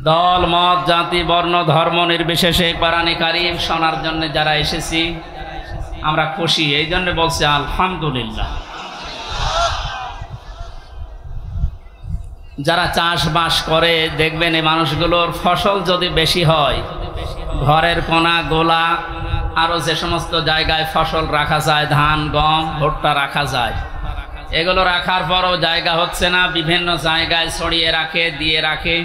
দল মত জাতি বর্ণ ধর্ম নির্বিশেষে কোরআনে কারীম শোনার জন্য যারা এসেছি আমরা খুশি, এই জন্য বলছি আলহামদুলিল্লাহ। যারা চাষবাস করে দেখবেন এই মানুষগুলোর ফসল যদি বেশি হয়, ঘরের কোনা গোলা আরো যে সমস্ত জায়গায় ফসল রাখা যায়, ধান গম ভুট্টা রাখা যায়, এগুলো রাখার পরও জায়গা হচ্ছে না, বিভিন্ন জায়গায় ছড়িয়ে রাখে, দিয়ে রাখে।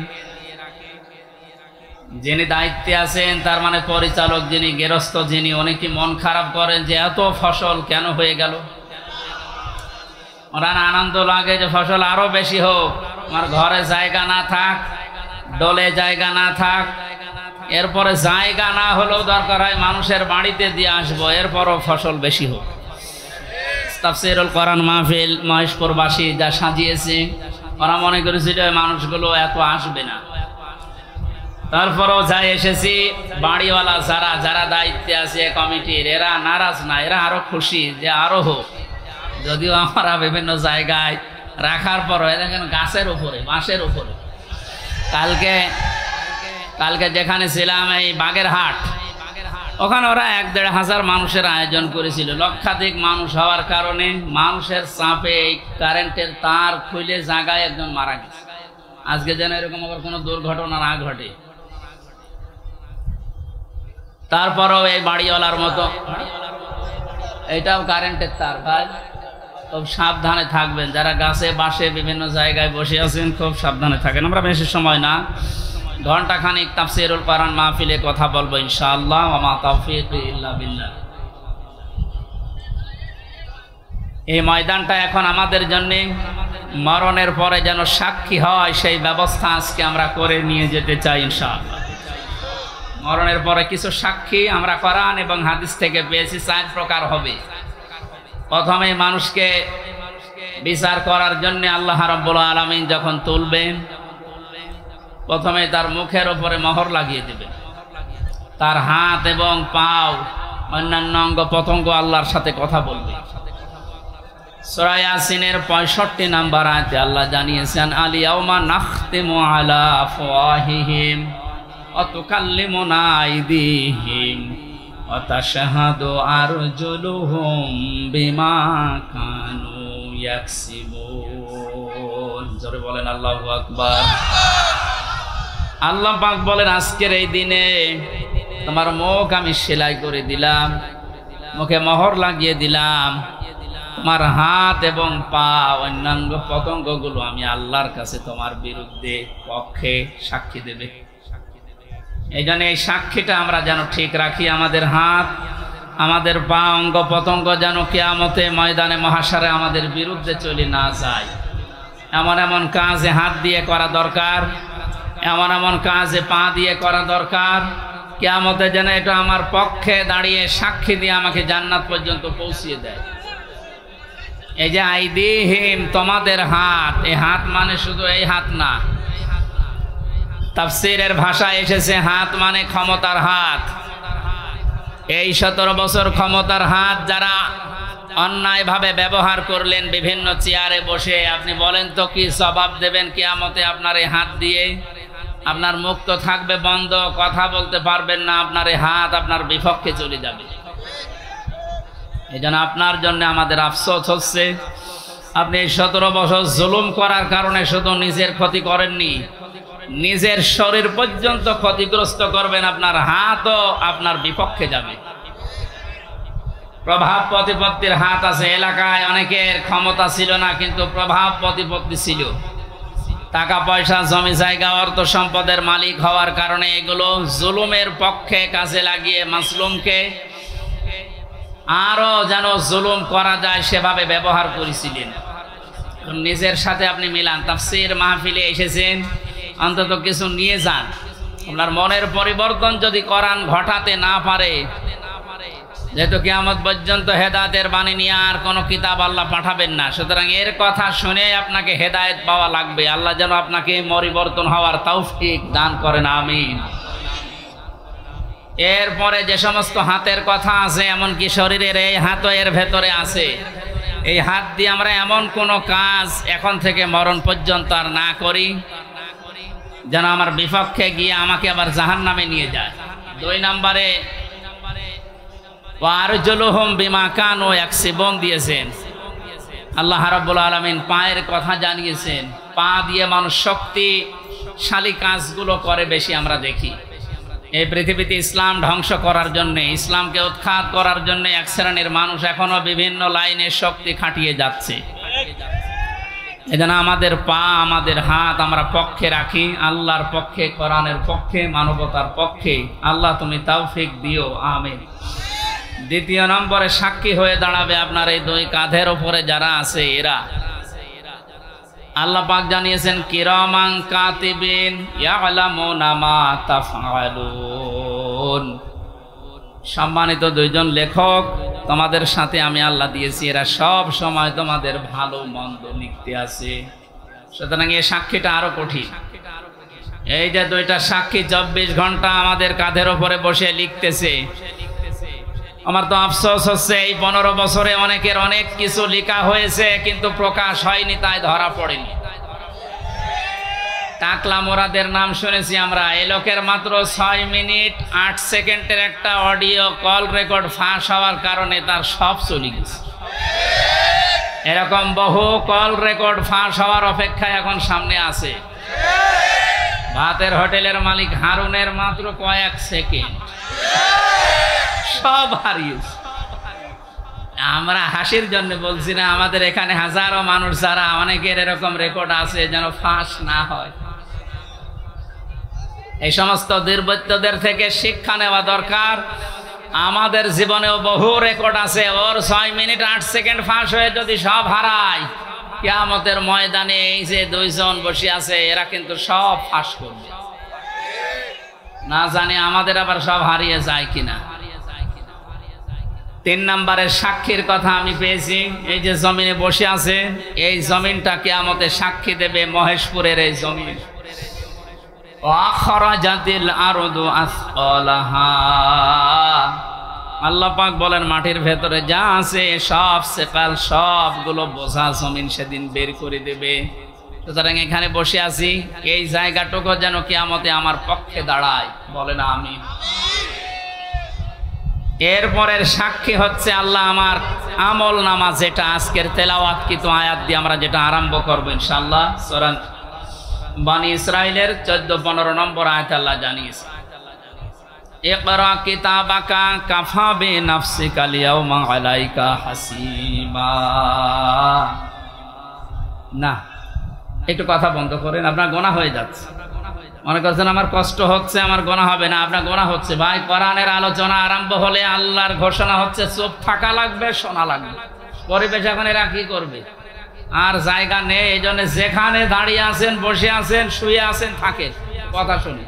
যিনি দায়িত্বে আছেন, তার মানে পরিচালক যিনি, গৃহস্থ যিনি, উনি কি মন খারাপ করেন যে এত ফসল কেন হয়ে গেল? ওরা আনন্দ লাগে যে ফসল আরো বেশি হোক, আমার ঘরে জায়গা না থাক, ডলে জায়গা না থাক, এরপরে জায়গা না হলেও দরকার হয় মানুষের বাড়িতে দিয়ে আসবো, এরপরও ফসল বেশি হোক। তাফসীরুল কোরআন মাহফিল মহেশপুরবাসী যা সাজিয়েছে, ওরা মনে করেছিল মানুষগুলো এত আসবে না, তারপরেও যাই এসেছি। বাড়িওয়ালা যারা যারা দায়িত্বে আছে কমিটির, এরা নারাজ না, এরা আরো খুশি যে আরো হোক। যদিও আমরা বিভিন্ন জায়গায় রাখার পর দেখেন গাছের উপরে, বাঁশের উপরে। কালকে যেখানে ছিলাম এই বাগেরহাট, ওখানে ওরা 1-1.5 হাজার মানুষের আয়োজন করেছিল। লক্ষাধিক মানুষ হওয়ার কারণে মানুষের চাপে এই কারেন্টের তার খুলে জায়গায় একজন মারা গেছে। আজকে যেন এরকম আবার কোনো দুর্ঘটনা না ঘটে। তারপরেও এই বাড়িওয়ালার মতো এইটাও কারেন্টের তার, ভাই খুব সাবধানে থাকবেন। যারা গাছে বাসে বিভিন্ন জায়গায় বসে আছেন খুব সাবধানে থাকেন। আমরা বেশি সময় না, ঘন্টাখানিক তাফসীরুল কোরআন মাহফিলে কথা বলবো ইনশাআল্লাহ। ওয়া মা তাওফীকি ইল্লা বিল্লাহ। এই ময়দানটা এখন আমাদের জন্য মরণের পরে যেন সাক্ষী হয়, সেই ব্যবস্থা আজকে আমরা করে নিয়ে যেতে চাই ইনশাআল্লাহ। মরণের পরে কিছু সাক্ষী আমরা কোরআন এবং হাদিস থেকে পেয়েছি, 4 প্রকার হবে। প্রথমে মানুষকে বিচার করার জন্য আল্লাহ রাব্বুল আলামিন যখন তুলবেন, প্রথমে তার মুখের উপরে মোহর লাগিয়ে দেবেন। তার হাত এবং পাও অন্যান্য অঙ্গ প্রত্যঙ্গ আল্লাহর সাথে কথা বলবে। সূরা ইয়াসিনের 65 নম্বর আয়াতে আল্লাহ জানিয়েছেন, আল ইয়াউমা নাখতিমু আলা আফওয়াহিহিম ওয়া তুকাল্লিমুনা আইদিহিম ওয়া তাশহাদু আরজুলুহুম বিমা কানু ইয়াকসিবুন। জোরে বলেন আল্লাহু আকবার। আল্লাহ পাক বলেন, আজকের এই দিনে তোমার মুখ আমি সেলাই করে দিলাম, মুখে মোহর লাগিয়ে দিলাম, তোমার হাত এবং পা অন্যান্য পতঙ্গগুলো আমি আল্লাহর কাছে তোমার বিরুদ্ধে পক্ষে সাক্ষী দেবে। এই জন্য এই সাক্ষীটা আমরা যেন ঠিক রাখি। আমাদের হাত, আমাদের পা, অঙ্গ পতঙ্গ যেন কিয়ামতে ময়দানে মহাশারে আমাদের বিরুদ্ধে চলে না যায়। এমন এমন কাজে হাত দিয়ে করা দরকার, এমন এমন কাজে পা দিয়ে করা দরকার, কিয়ামতে যেন এটা আমার পক্ষে দাঁড়িয়ে সাক্ষী দিয়ে আমাকে জান্নাত পর্যন্ত পৌঁছিয়ে দেয়। এই যে আইদিহিম, তোমাদের হাত, এই হাত মানে শুধু এই হাত না, তাফসীরের ভাষায় এসেছে হাত মানে ক্ষমতার হাত। এই 17 বছর ক্ষমতার হাত যারা অন্যায়ভাবে ব্যবহার করলেন বিভিন্ন চেয়ারে বসে, আপনি বলেন তো কি জবাব দেবেন কিয়ামতে আপনার এই হাত দিয়ে? আপনার মুখ তো থাকবে বন্ধ, কথা বলতে পারবেন না, আপনার এই হাত আপনার বিপক্ষে চলে যাবে। এই জন্য আপনার জন্য আমাদের আফসোস হচ্ছে, আপনি এই 17 বছর জুলুম করার কারণে শুধু নিজের ক্ষতি করেননি, নিজের শরীর পর্যন্ত ক্ষতিগ্রস্ত করবেন, আপনার হাতও আপনার বিপক্ষে যাবে। প্রভাব প্রতিপত্তির হাত আছে। এলাকায় অনেকের ক্ষমতা ছিল না, কিন্তু প্রভাব প্রতিপত্তি ছিল। টাকা পয়সা, জমি জায়গা, অর্থ সম্পদের মালিক হওয়ার কারণে এগুলো জুলুমের পক্ষে কাজে লাগিয়ে মাসলুমকে আরো যেন জুলুম করা যায় সেভাবে ব্যবহার করেছিলেন। নিজের সাথে আপনি মিলান। তাফসীর মাহফিলে এসেছেন, অন্তত কিছু নিয়ে যান। আপনার মনের পরিবর্তন যদি কোরআন ঘটাতে না পারে, যেহেতু কিয়ামত পর্যন্ত হেদায়েতের বাণী নিয়ে আর কোনো কিতাব আল্লাহ পাঠাবেন না, সুতরাং এর কথা শুনে আপনাকে হেদায়েত পাওয়া লাগবে। আল্লাহ যেন আপনাকে পরিবর্তন হওয়ার তৌফিক দান করেন, আমিন। এরপরে যে সমস্ত হাতের কথা আছে, এমনকি শরীরের এই হাতও এর ভেতরে আছে। এই হাত দিয়ে আমরা এমন কোনো কাজ এখন থেকে মরণ পর্যন্ত আর না করি যেন আমার বিপক্ষে গিয়ে আমাকে আবার জাহান্নামে নিয়ে যায়। 2 নম্বরে ওয়ারজুলুহুম বিমা কানু ইয়াকসিবুন দিয়েছেন। আল্লাহ রাব্বুল আলামিন পায়ের কথা জানিয়েছেন। পা দিয়ে মানুষ শক্তিশালী কাজগুলো করে বেশি আমরা দেখি। এই পৃথিবীতে ইসলাম ধ্বংস করার জন্য, ইসলামকে উৎখাত করার জন্য এক শ্রেণীর মানুষ এখনো বিভিন্ন লাইনে শক্তি খাটিয়ে যাচ্ছে। এজন্য আমাদের পা, আমাদের হাত আমরা পক্ষে রাখি, আল্লাহর পক্ষে, কোরআনের পক্ষে, মানবতার পক্ষে। আল্লাহ তুমি তৌফিক দিও, আমিন। 2 নম্বরে সাক্ষী হয়ে দাঁড়াবে আপনার এই 2 কাঁধের উপরে যারা আছে এরা। আল্লাহ পাক জানিয়েছেন কিরামান কাতিবিন ইয়ালামুনা মা তাফআলুন। সম্মানিত 2 জন লেখক তোমাদের সাথে আমি আল্লাহ দিয়েছি, এরা সব সময় তোমাদের ভালো মন্দ লিখতে আছে। সুতরাং এই সাক্ষীটা আরো কঠিন। এই যে 2টা সাক্ষী 24 ঘন্টা আমাদের কাঁধের উপরে বসে লিখতেছে। আমার তো আফসোস হচ্ছে এই 15 বছরে অনেকের অনেক কিছু লেখা হয়েছে কিন্তু প্রকাশ হয়নি, তাই ধরা পড়েনি। টাকলা মোরাদের নাম শুনেছি আমরা। এই লোকের মাত্র 6 মিনিট 8 সেকেন্ডের একটা অডিও কল রেকর্ড ফাঁস হওয়ার কারণে তার সব চলে গেছে। এরকম বহু কল রেকর্ড ফাঁস হওয়ার অপেক্ষায় এখন সামনে আছে। ভাতের হোটেলের মালিক হারুনের মাত্র কয়েক সেকেন্ড, সব হারিয়েছে। আমরা হাসির জন্য বলছি না, আমাদের এখানে হাজারো মানুষ যারা অনেকের এরকম রেকর্ড আছে, যেন ফাঁস না হয়। এই সমস্ত দুর্বৃত্তদের থেকে শিক্ষা নেওয়া দরকার। আমাদের জীবনেও বহু রেকর্ড আছে, ওর 6 মিনিট 8 সেকেন্ড ফাঁস হয়ে যদি সব হারায়, কিয়ামতের ময়দানে এই যে 2 জন বসে আছে এরা কিন্তু সব ফাঁস করবে। না জানি আমাদের আবার সব হারিয়ে যায় কিনা। 3 নম্বরের সাক্ষীর কথা আমি পেয়েছি। এই যে জমিনে বসে আছে, এই জমিনটা কিয়ামতে সাক্ষী দেবে, মহেশপুরের এই জমিন। আখরাজাতিল আরদু আসকালাহা। আল্লাহ পাক বলেন মাটির ভেতরে যা আছে সব সেকাল, সবগুলো বোঝা জমিন সেদিন বের করে দেবে। সুতরাং এখানে বসে আছি, এই জায়গাটুকু যেন কিয়ামতে আমার পক্ষে দাঁড়ায়, বলেন আমিন। এরপরের সাক্ষী হচ্ছে আল্লাহ আমার আমল নামা, যেটা আজকের তেলাওয়াতকৃত আয়াত দিয়ে আমরা যেটা আরম্ভ করবো ইনশাআল্লাহ। সূরা বনী ইসরাইলের 14-15 নম্বর আয়াত আল্লাহ জানিয়েছে, ইকরা কিতাবাকা কাফা বিনাফসিকাল ইয়াওমা আলাইকা হাসিবা। না, একটু কথা বন্ধ করেন, আপনার গোনা হয়ে যাচ্ছে। মনে করছেন আমার কষ্ট হচ্ছে, আমার গোনা হবে না, আপনার গোনা হচ্ছে। ভাই, কোরআনের আলোচনা আরম্ভ হলে আল্লাহর ঘোষণা হচ্ছে চুপ থাকা লাগবে, শোনা লাগবে। পরিবেশ এখন এরা কি করবে? আর জায়গা নেই, এই জন্য যেখানে দাঁড়িয়ে আছেন, বসে আছেন, শুয়ে আছেন, থাকেন, কথা শুনে।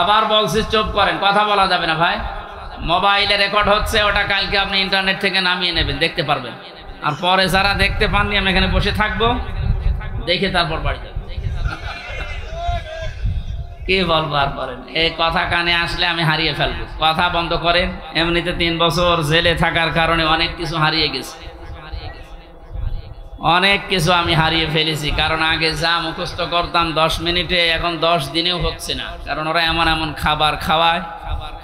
আবার বলছি চুপ করেন, কথা বলা যাবে না ভাই। মোবাইলে রেকর্ড হচ্ছে, ওটা কালকে আপনি ইন্টারনেট থেকে নামিয়ে নেবেন, দেখতে পারবেন। আর পরে যারা দেখতে পাননি, আমি এখানে বসে থাকবো, দেখে তারপর বাড়ি যাবো। কি বলবো আর বলেন, এই কথা কানে আসলে আমি হারিয়ে ফেলবো। কথা বন্ধ করেন। এমনিতে 3 বছর জেলে থাকার কারণে অনেক কিছু হারিয়ে গেছে, অনেক কিছু আমি হারিয়ে ফেলেছি। কারণ আগে যা মুখস্থ করতাম 10 মিনিটে, এখন 10 দিনেও হচ্ছে না। কারণ ওরা এমন এমন খাবার খাওয়ায়,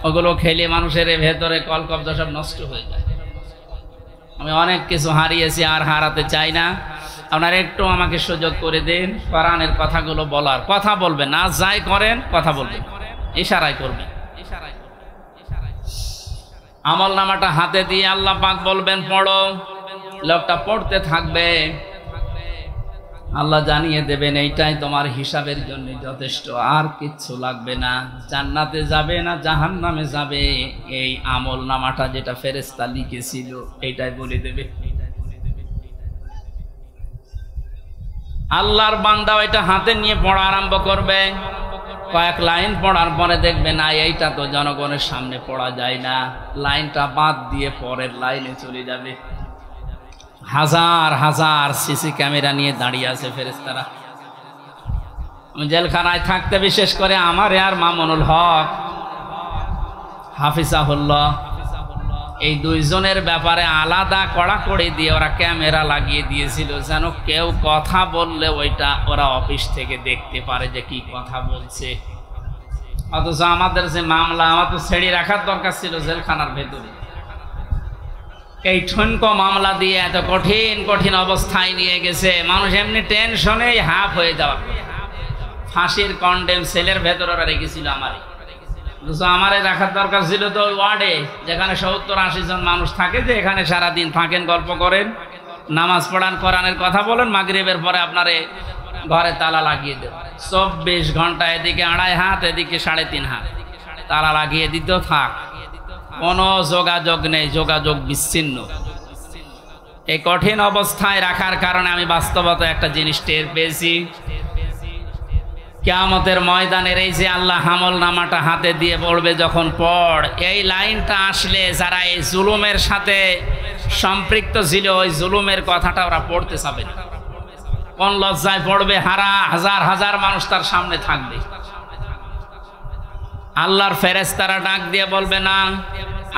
ওগুলো খেলে মানুষের ভেতরে কলকব্জা সব নষ্ট হয়ে যায়। আমি অনেক কিছু হারিয়েছি, আর হারাতে চাই না। আপনারা একটু আমাকে সুযোগ করে দিন কোরআনের কথাগুলো বলার। কথা বলবেন না, যাই করেন কথা বলবেন, ইশারায় করবেন। আমল নামাটা হাতে দিয়ে আল্লাহ পাক বলবেন পড়ো, লোকটা পড়তে থাকবে। আল্লাহ জানিয়ে দেবেন এইটাই তোমার হিসাবের জন্য যথেষ্ট, আর কিচ্ছু লাগবে না। জান্নাতে যাবে না জাহান্নামে যাবে, এই আমল নামাটা যেটা ফেরেশতা লিখেছিল এইটাই বলে দেবে। আল্লাহর বান্দা এটা হাতে নিয়ে পড়া আরম্ভ করবে। কয়েক লাইন পড়ার পরে দেখবে না, এইটা তো জনগণের সামনে পড়া যায় না, লাইনটা বাদ দিয়ে পরের লাইনে চলে যাবে। হাজার হাজার সিসি ক্যামেরা নিয়ে দাঁড়িয়ে আছে ফেরেশতারা। আমি জেলখানায় থাকতে বিশেষ করে আমার আর মামুনুল হক হাফিজাহুল্লাহ এই দুইজনের ব্যাপারে আলাদা কড়াকড়ি দিয়ে ওরা ক্যামেরা লাগিয়ে দিয়েছিল, যেন কেউ কথা বললে ওইটা ওরা অফিস থেকে দেখতে পারে যে কি কথা বলছে। অথচ আমাদের যে মামলা, আমার তো ছেড়ে রাখার দরকার ছিল জেলখানার ভেতরে। এই ঠুনকো মামলা দিয়ে এত কঠিন কঠিন অবস্থায় নিয়ে গেছে, মানুষ এমনি টেনশনে হাফ হয়ে যাওয়া। ফাঁসির কন্ডেম সেলের ভেতর ওরা রেখেছিল আমারে রাখার দরকার ছিল তো ওই ওয়ার্ডে, যেখানে 70-80 জন মানুষ থাকে, যে এখানে সারাদিন থাকেন, গল্প করেন, নামাজ পড়ান, কোরআনের কথা বলেন, মাগরিবের পরে আপনারে ঘরে তালা লাগিয়ে দেন। 24 ঘন্টা এদিকে 2.5 হাত, এদিকে 3.5 হাত তালা লাগিয়ে দিত, থাক, কোনো যোগাযোগ নেই, যোগাযোগ বিচ্ছিন্ন। এই কঠিন অবস্থায় রাখার কারণে আমি বাস্তবতা একটা জিনিস টের পেয়েছি। কিয়ামতের ময়দানের এই যে আল্লাহ আমল নামাটা হাতে দিয়ে পড়বে যখন, পড়, এই লাইনটা আসলে যারা এই জুলুমের সাথে সম্পৃক্ত ছিল, ওই জুলুমের কথাটা ওরা পড়তে চাবে না। কোন লজ্জায় পড়বে, হাজার হাজার মানুষ তার সামনে থাকবে। আল্লাহর ফেরেশতারা ডাক দিয়ে বলবে, না,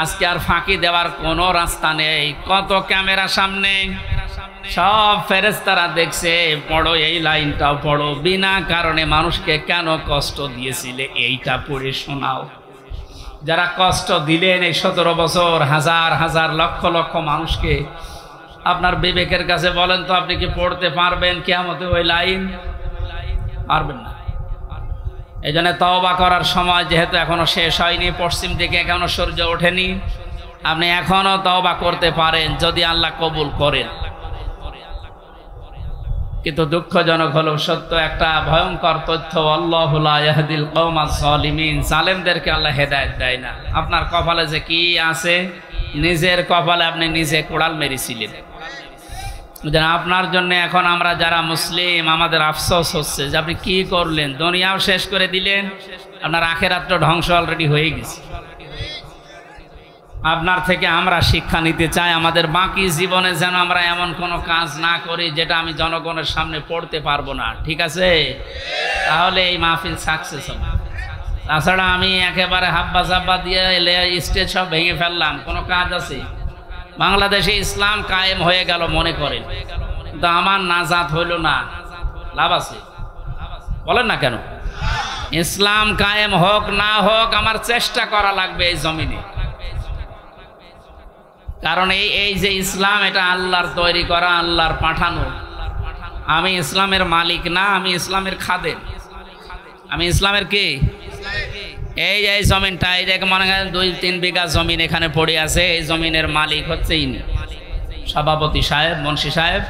আজকে আর ফাঁকি দেওয়ার কোনো রাস্তা নেই। কত ক্যামেরা সামনে, সব ফেরেশতারা দেখছে, পড়ো, এই লাইনটাও পড়ো, বিনা কারণে মানুষকে কেন কষ্ট দিয়েছিলে এইটা পড়ে শোনাও। যারা কষ্ট দিলেন এই 17 বছর, হাজার হাজার লক্ষ লক্ষ মানুষকে, আপনার বিবেকের কাছে বলেন তো, আপনি কি পড়তে পারবেন কিয়ামতে ওই লাইন? পারবেন না। এই জন্য তওবা করার সময় যেহেতু এখনো শেষ হয়নি, পশ্চিম দিকে এখনো সূর্য ওঠেনি, আপনি এখনো তওবা করতে পারেন যদি আল্লাহ কবুল করেন। কিন্তু দুঃখজনক হলো সত্য, একটা ভয়ঙ্কর তথ্য, আল্লাহু লা ইয়াহদিল কওমাজ জালিমিন, জালেমদেরকে আল্লাহ হেদায়েত দেয় না। আপনার কপালে যে কি আছে, নিজের কপালে আপনি নিজে কোড়াল মেরেছিলেন। আপনার জন্য এখন আমরা যারা মুসলিম, আমাদের আফসোস হচ্ছে যে আপনি কি করলেন, দুনিয়াও শেষ করে দিলেন, আপনার আখিরাতটা ধ্বংস অলরেডি হয়ে গেছে। আপনার থেকে আমরা শিক্ষা নিতে চাই, আমাদের বাকি জীবনে যেন আমরা এমন কোনো কাজ না করি যেটা আমি জনগণের সামনে পড়তে পারবো না, ঠিক আছে? তাহলে এই মাহফিল সাকসেস হবে। তাছাড়া আমি একেবারে হাব্বা জাব্বা দিয়ে স্টেজ সব ভেঙে ফেললাম, কোনো কাজ আছে? বাংলাদেশে ইসলাম কায়েম হয়ে গেল মনে করেন, কিন্তু আমার নাজাত হইল না, লাভ আছে? বলেন না কেন? ইসলাম কায়েম হোক না হোক, আমার চেষ্টা করা লাগবে এই জমিনে। কারণ এই যে ইসলাম, এটা আল্লাহর তৈরি করা, আল্লাহর পাঠানো। আমি ইসলামের মালিক না, আমি ইসলামের খাদেম। আমি ইসলামের কি? এই জমিনটা, এই যে মনে করেন 2-3 বিঘা জমিন এখানে পড়ে আছে, এই জমিনের মালিক হচ্ছে ইনি, সভাপতি সাহেব, মুন্সি সাহেব।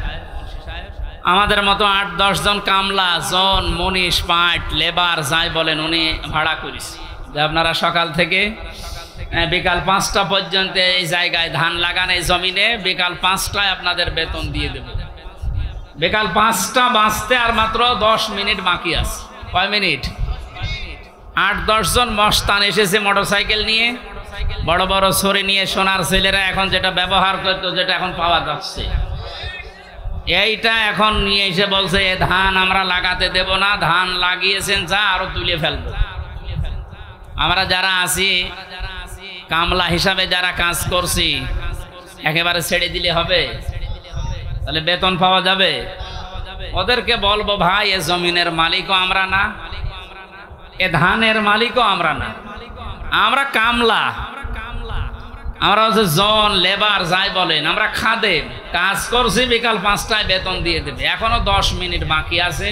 আমাদের মতো 8-10 জন কামলা, জন, মনীষ, পাট, লেবার যাই বলেন, উনি ভাড়া করিস যে আপনারা সকাল থেকে বিকাল 5টা পর্যন্ত এই জায়গায় ধান লাগান, এই জমিনে বিকাল 5টায় আপনাদের বেতন দিয়ে দেব। বিকাল 5টা বাজতে আর মাত্র 10 মিনিট বাকি আছে। কয় মিনিট? 8-10 জন মস্তান এসেছে মোটরসাইকেল নিয়ে, বড় বড় ছড়ি নিয়ে, সোনার ছেলেরা এখন যেটা ব্যবহার করতো, যেটা এখন পাওয়া যাচ্ছে, এইটা এখন নিয়ে এসে বলছে এ ধান আমরা লাগাতে দেব না, ধান লাগিয়েছেন যা, আরো তুলে ফেলবো। আমরা যারা আছি কামলা হিসাবে যারা কাজ করছি, একেবারে ছেড়ে দিলে হবে? তাহলে বেতন পাওয়া যাবে? ওদেরকে বলবো, ভাই এ জমিনের মালিকও আমরা না, এ ধানের মালিকও আমরা না, আমরা কামলা, আমরা হচ্ছে জন, লেবার যাই বলেন, আমরা খাদেম, কাজ করছি, বিকাল 5টায় বেতন দিয়ে দেবে। এখনো 10 মিনিট বাকি আছে।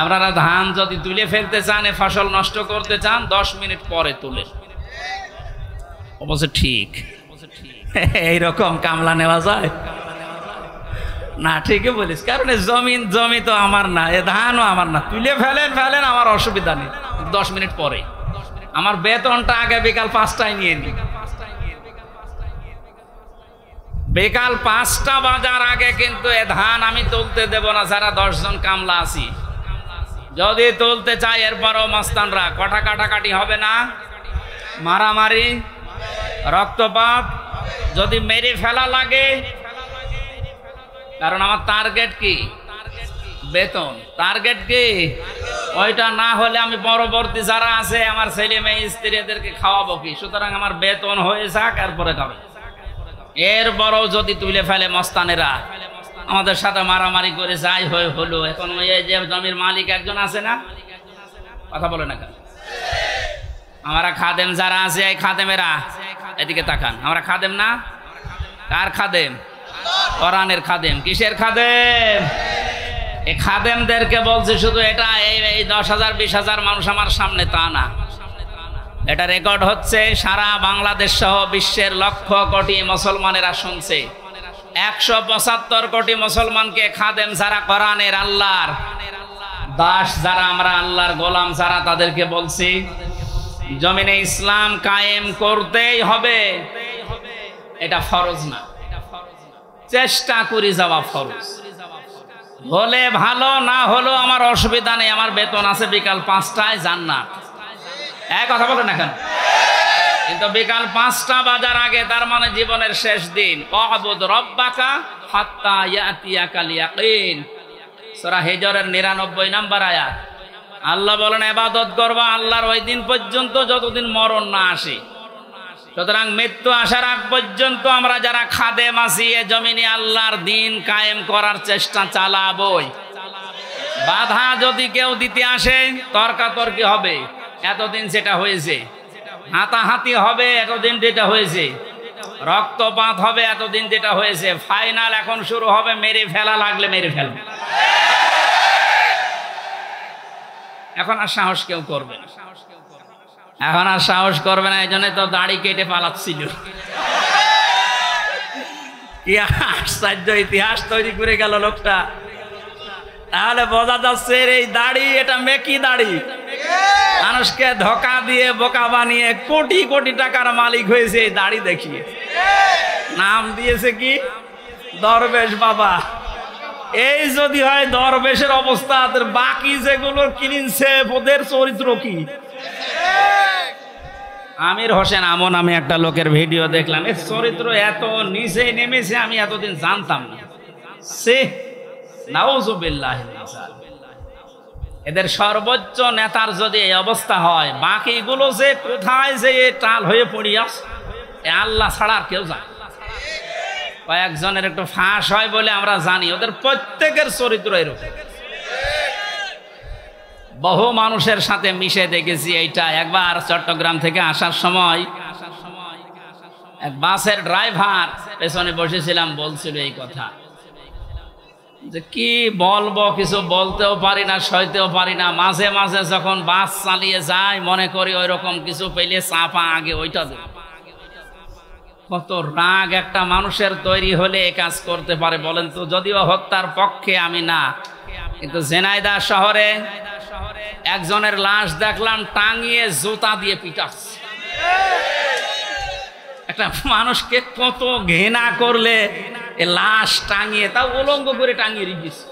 আপনারা ধান যদি তুলে ফেলতে চান, এ ফসল নষ্ট করতে চান, 10 মিনিট পরে তুলে। অবশ্য ঠিক এইরকম কামলা নেওয়া যায় না? ঠিকই বলিস, কারণ জমি তো আমার না, এ ধানও আমার না, তুলে ফেলেন, আমার অসুবিধা নেই, 10 মিনিট পরে। আমার বেতনটা আগে বিকাল 5টায় নিয়ে নি। বিকাল 5টা বাজার আগে কিন্তু এ ধান আমি তুলতে দেব না, যারা 10 জন কামলা আছি। যদি তুলতে চাই, এরপরও মস্তানরা কটা কাটাকাটি হবে না, মারামারি, রক্তপাত, যদি মেরে ফেলা লাগে। কারণ আমার টার্গেট কি? বেতন। টার্গেট কি? ওইটা না হলে আমি পরবর্তী যারা আছে, আমার ছেলে মেয়ে স্ত্রী, এদেরকে খাওয়াবো কি? সুতরাং আমার বেতন হয়ে যাক, এরপরে খাবে। এরপরও যদি তুলে ফেলে মস্তানেরা, আমাদের সাথে মারামারি করে যাই হলো। এখন এই যে জমির মালিক একজন আছে না, কথা বলে না কেন? আমরা খাদেম যারা আছে, এই খাদেমেরা এদিকে তাকান, আমরা খাদেম না? কার খাদেম? কোরআনের খাদেম। কিসের খাদেম? এই খাদেমদেরকে বলছে শুধু এটা এই 10,000 20,000 মানুষ আমার সামনে, তা না। এটা রেকর্ড হচ্ছে, সারা বাংলাদেশ সহ বিশ্বের লক্ষ কোটি মুসলমানেরা শুনছে। 175 কোটি মুসলমানকে খাদেম যারা, কোরআনের আল্লাহর দাস যারা, আমরা আল্লাহর গোলাম যারা, তাদেরকে বলছি জমিনে ইসলাম কায়েম করতেই হবে। এটা ফরজ না, চেষ্টা করি যাওয়া ফরজ। হলে ভালো, না হলো আমার অসুবিধা নেই, আমার বেতন আছে, বিকাল 5টায় জান্নাত। এক কথা বলে না কেন? কিন্তু বিকাল 5টা বাজার আগে, তার মানে জীবনের শেষ দিন, ওয়াবুদ রব্বাকা হাত্তা ইয়াতিয়াকাল ইয়াকিন, সূরা হিজরের 99 নম্বর আয়াত। আল্লাহ বলেন ইবাদত করবা আল্লাহর ওই দিন পর্যন্ত যতদিন মরণ না আসে। সুতরাং মৃত্যু আসার আগ পর্যন্ত আমরা যারা খাদেম আছি, এ জমিনে আল্লাহর দিন কায়েম করার চেষ্টা চালাবই। বাধা যদি কেউ দিতে আসে, তর্কাতর্কি হবে, এতদিন যেটা হয়েছে, হাতাহাতি হবে, এতদিন যেটা হয়েছে, রক্তপাত হবে, এতদিন যেটা হয়েছে, ফাইনাল এখন শুরু হবে মেরে ফেলা লাগলে মেরে ফেলবে। এখন আর সাহস কেউ করবে না, এখন আর সাহস করবে না। এই জন্য তো দাড়ি কেটে পালাচ্ছিল। কি আশ্চর্য ইতিহাস তৈরি করে গেল লোকটা। তাহলে বোঝা যাচ্ছে এই দাড়ি, এটা মেকি দাড়ি, মানুষকে ধোকা দিয়ে বোকা বানিয়ে কোটি কোটি টাকার মালিক হয়েছে এই দাড়ি দেখিয়ে। নাম দিয়েছে কি? দরবেশ বাবা। এই যদি হয় দরবেশের অবস্থা, বাকি যেগুলো কিনছে ওদের চরিত্র কি? আমির হোসেন আমন আমি একটা লোকের ভিডিও দেখলাম, এর চরিত্র এত নিচে নেমেছে আমি এতদিন জানতাম না। সে নাউজুবিল্লাহ, এদের সর্বোচ্চ নেতার যদি এই অবস্থা হয়, বাকিগুলো যে কোথায় যে টাল হয়ে পড়িয়াস, আল্লাহ ছাড়া আর কেউ জানে। কয়েকজনের একটু ফাঁস হয় বলে আমরা জানি, ওদের প্রত্যেকের চরিত্র এরকম। বহু মানুষের সাথে মিশে দেখেছি এইটা। একবার চট্টগ্রাম থেকে আসার সময় এক বাসের ড্রাইভার পেছনে বসেছিলাম, বলছিল এই কথা যে কি বলবো, কিছু বলতেও পারি না, সইতেও পারি না। মাঝে মাঝে যখন বাস চালিয়ে যায় মনে করি ওই রকম কিছু পেলে চাপা আগে ওইটা দেব। কত রাগ একটা মানুষের তৈরি হলে এ কাজ করতে পারে বলেন তো? যদিও হত্যার পক্ষে আমি না, কিন্তু ঝিনাইদহ শহরে একজনের লাশ দেখলাম টাঙিয়ে জুতা দিয়ে পিটাচ্ছে। একটা মানুষকে কত ঘৃণা করলে এ লাশ টাঙিয়ে, তাও উলঙ্গ করে টাঙিয়ে রেখেছে।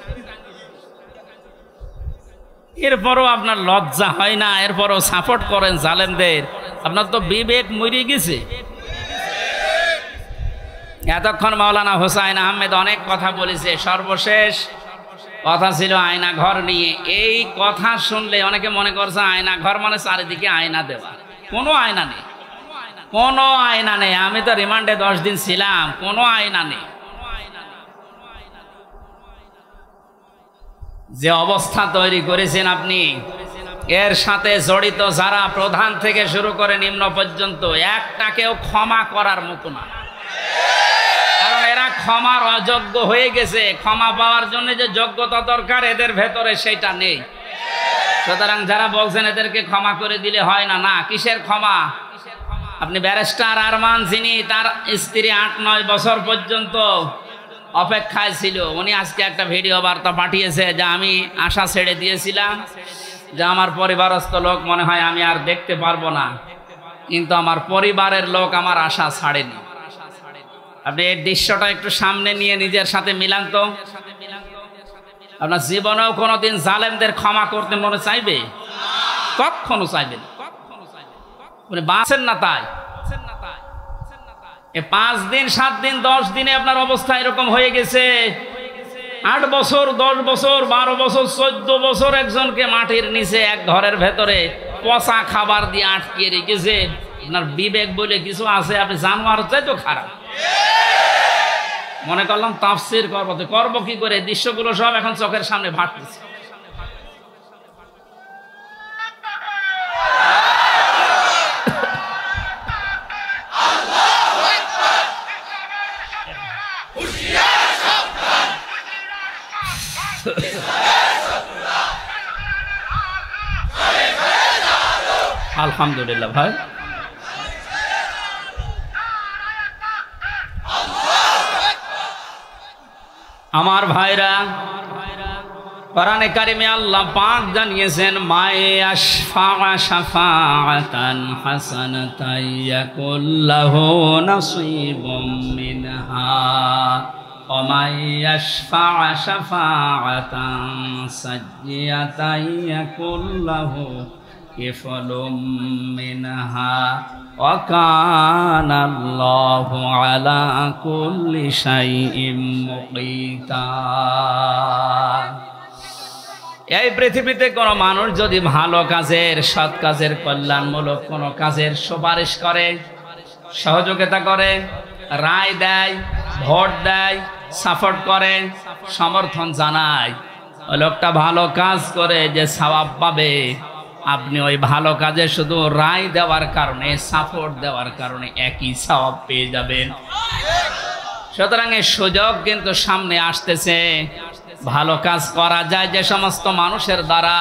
এরপরও আপনার লজ্জা হয় না? এরপরও সাপোর্ট করেন জালেমদের। আপনার তো বিবেক মরে গেছে। এতক্ষণ মাওলানা হোসাইন আহমেদ অনেক কথা বলেছে, সর্বশেষ কথা ছিল আয়না ঘর নিয়ে। এই কথা শুনলে অনেকে মনে করছে আয়না ঘর মানে চারিদিকে আয়না দেওয়া। কোনো আয়না নেই, কোনো আয়না নেই। আমি তো রিমান্ডে 10 দিন ছিলাম, কোনো আয়না নেই। যে অবস্থা তৈরি করেছেন আপনি, এর সাথে জড়িত যারা প্রধান থেকে শুরু করে নিম্ন পর্যন্ত, একটাকেও ক্ষমা করার মতো না। কারণ এরা ক্ষমার অযোগ্য হয়ে গেছে। ক্ষমা পাওয়ার জন্য যে যোগ্যতা দরকার এদের ভেতরে সেটা নেই। সুতরাং যারা বলছেন এদেরকে ক্ষমা করে দিলে হয় না, না, কিসের ক্ষমা? আপনি ব্যারিস্টার আরমান, যিনি তার স্ত্রী 8-9 বছর পর্যন্ত অপেক্ষায় ছিল, উনি আজকে একটা ভিডিও বার্তা পাঠিয়েছে যে আমি আশা ছেড়ে দিয়েছিলাম যে আমার পরিবারস্থ লোক মনে হয় আমি আর দেখতে পারবো না, কিন্তু আমার পরিবারের লোক আমার আশা ছাড়েনি। আপনি এই দৃশ্যটা একটু সামনে নিয়ে নিজের সাথে মিলান তো। আপনার জীবনেও কোনোদিন জালেমদের ক্ষমা করতে মনে চাইবে? কখনো চাইবে না। আপনি বাঁচেন না তাই। 5 দিন 7 দিন 10 দিনে আপনার অবস্থা এরকম হয়ে গেছে। 8 বছর 10 বছর 12 বছর 14 বছর একজনকে মাটির নিচে এক ঘরের ভেতরে পচা খাবার দিয়ে আটকিয়ে রেখেছে। আপনার বিবেক বলে কিছু আছে? আপনি জানোয়ার চাই তো খারাপ। মনে করলাম তাফসীর করবো, তো করবো কি করে? দৃশ্যগুলো সব এখন চোখের সামনে ভাসতেছে। আলহামদুলিল্লাহ ভাই, আমার ভাইরা, কোরআনে কারিমে আল্লাহ পাক জানিয়েছেন মায়াশফা শাফাআতান হাসানাতান ইয়াকুল্লাহু নাসীবুম মিনহা ওয়া মায়াশফা শাফাআতান সাজ্জিয়াতান ইয়াকুল্লাহু কিফলুম মিনহা ওয়া কানা আল্লাহু আলা কুল্লি শাইইন মুকিতা। এই পৃথিবীতে কোনো মানুষ যদি ভালো কাজের, সৎ কাজের, কল্যাণমূলক কোনো কাজের সুপারিশ করে, সহযোগিতা করে, রায় দেয়, ভোট দেয়, সাপোর্ট করে, সমর্থন জানায়, ওই লোকটা ভালো কাজ করে যে সওয়াব পাবে, আপনি ওই ভালো কাজে শুধু রায় দেওয়ার কারণে, সাপোর্ট দেওয়ার কারণে একই সওয়াব পেয়ে যাবেন। সুতরাং এই সুযোগ কিন্তু সামনে আসতেছে, ভালো কাজ করা যায় যে সমস্ত মানুষের দ্বারা।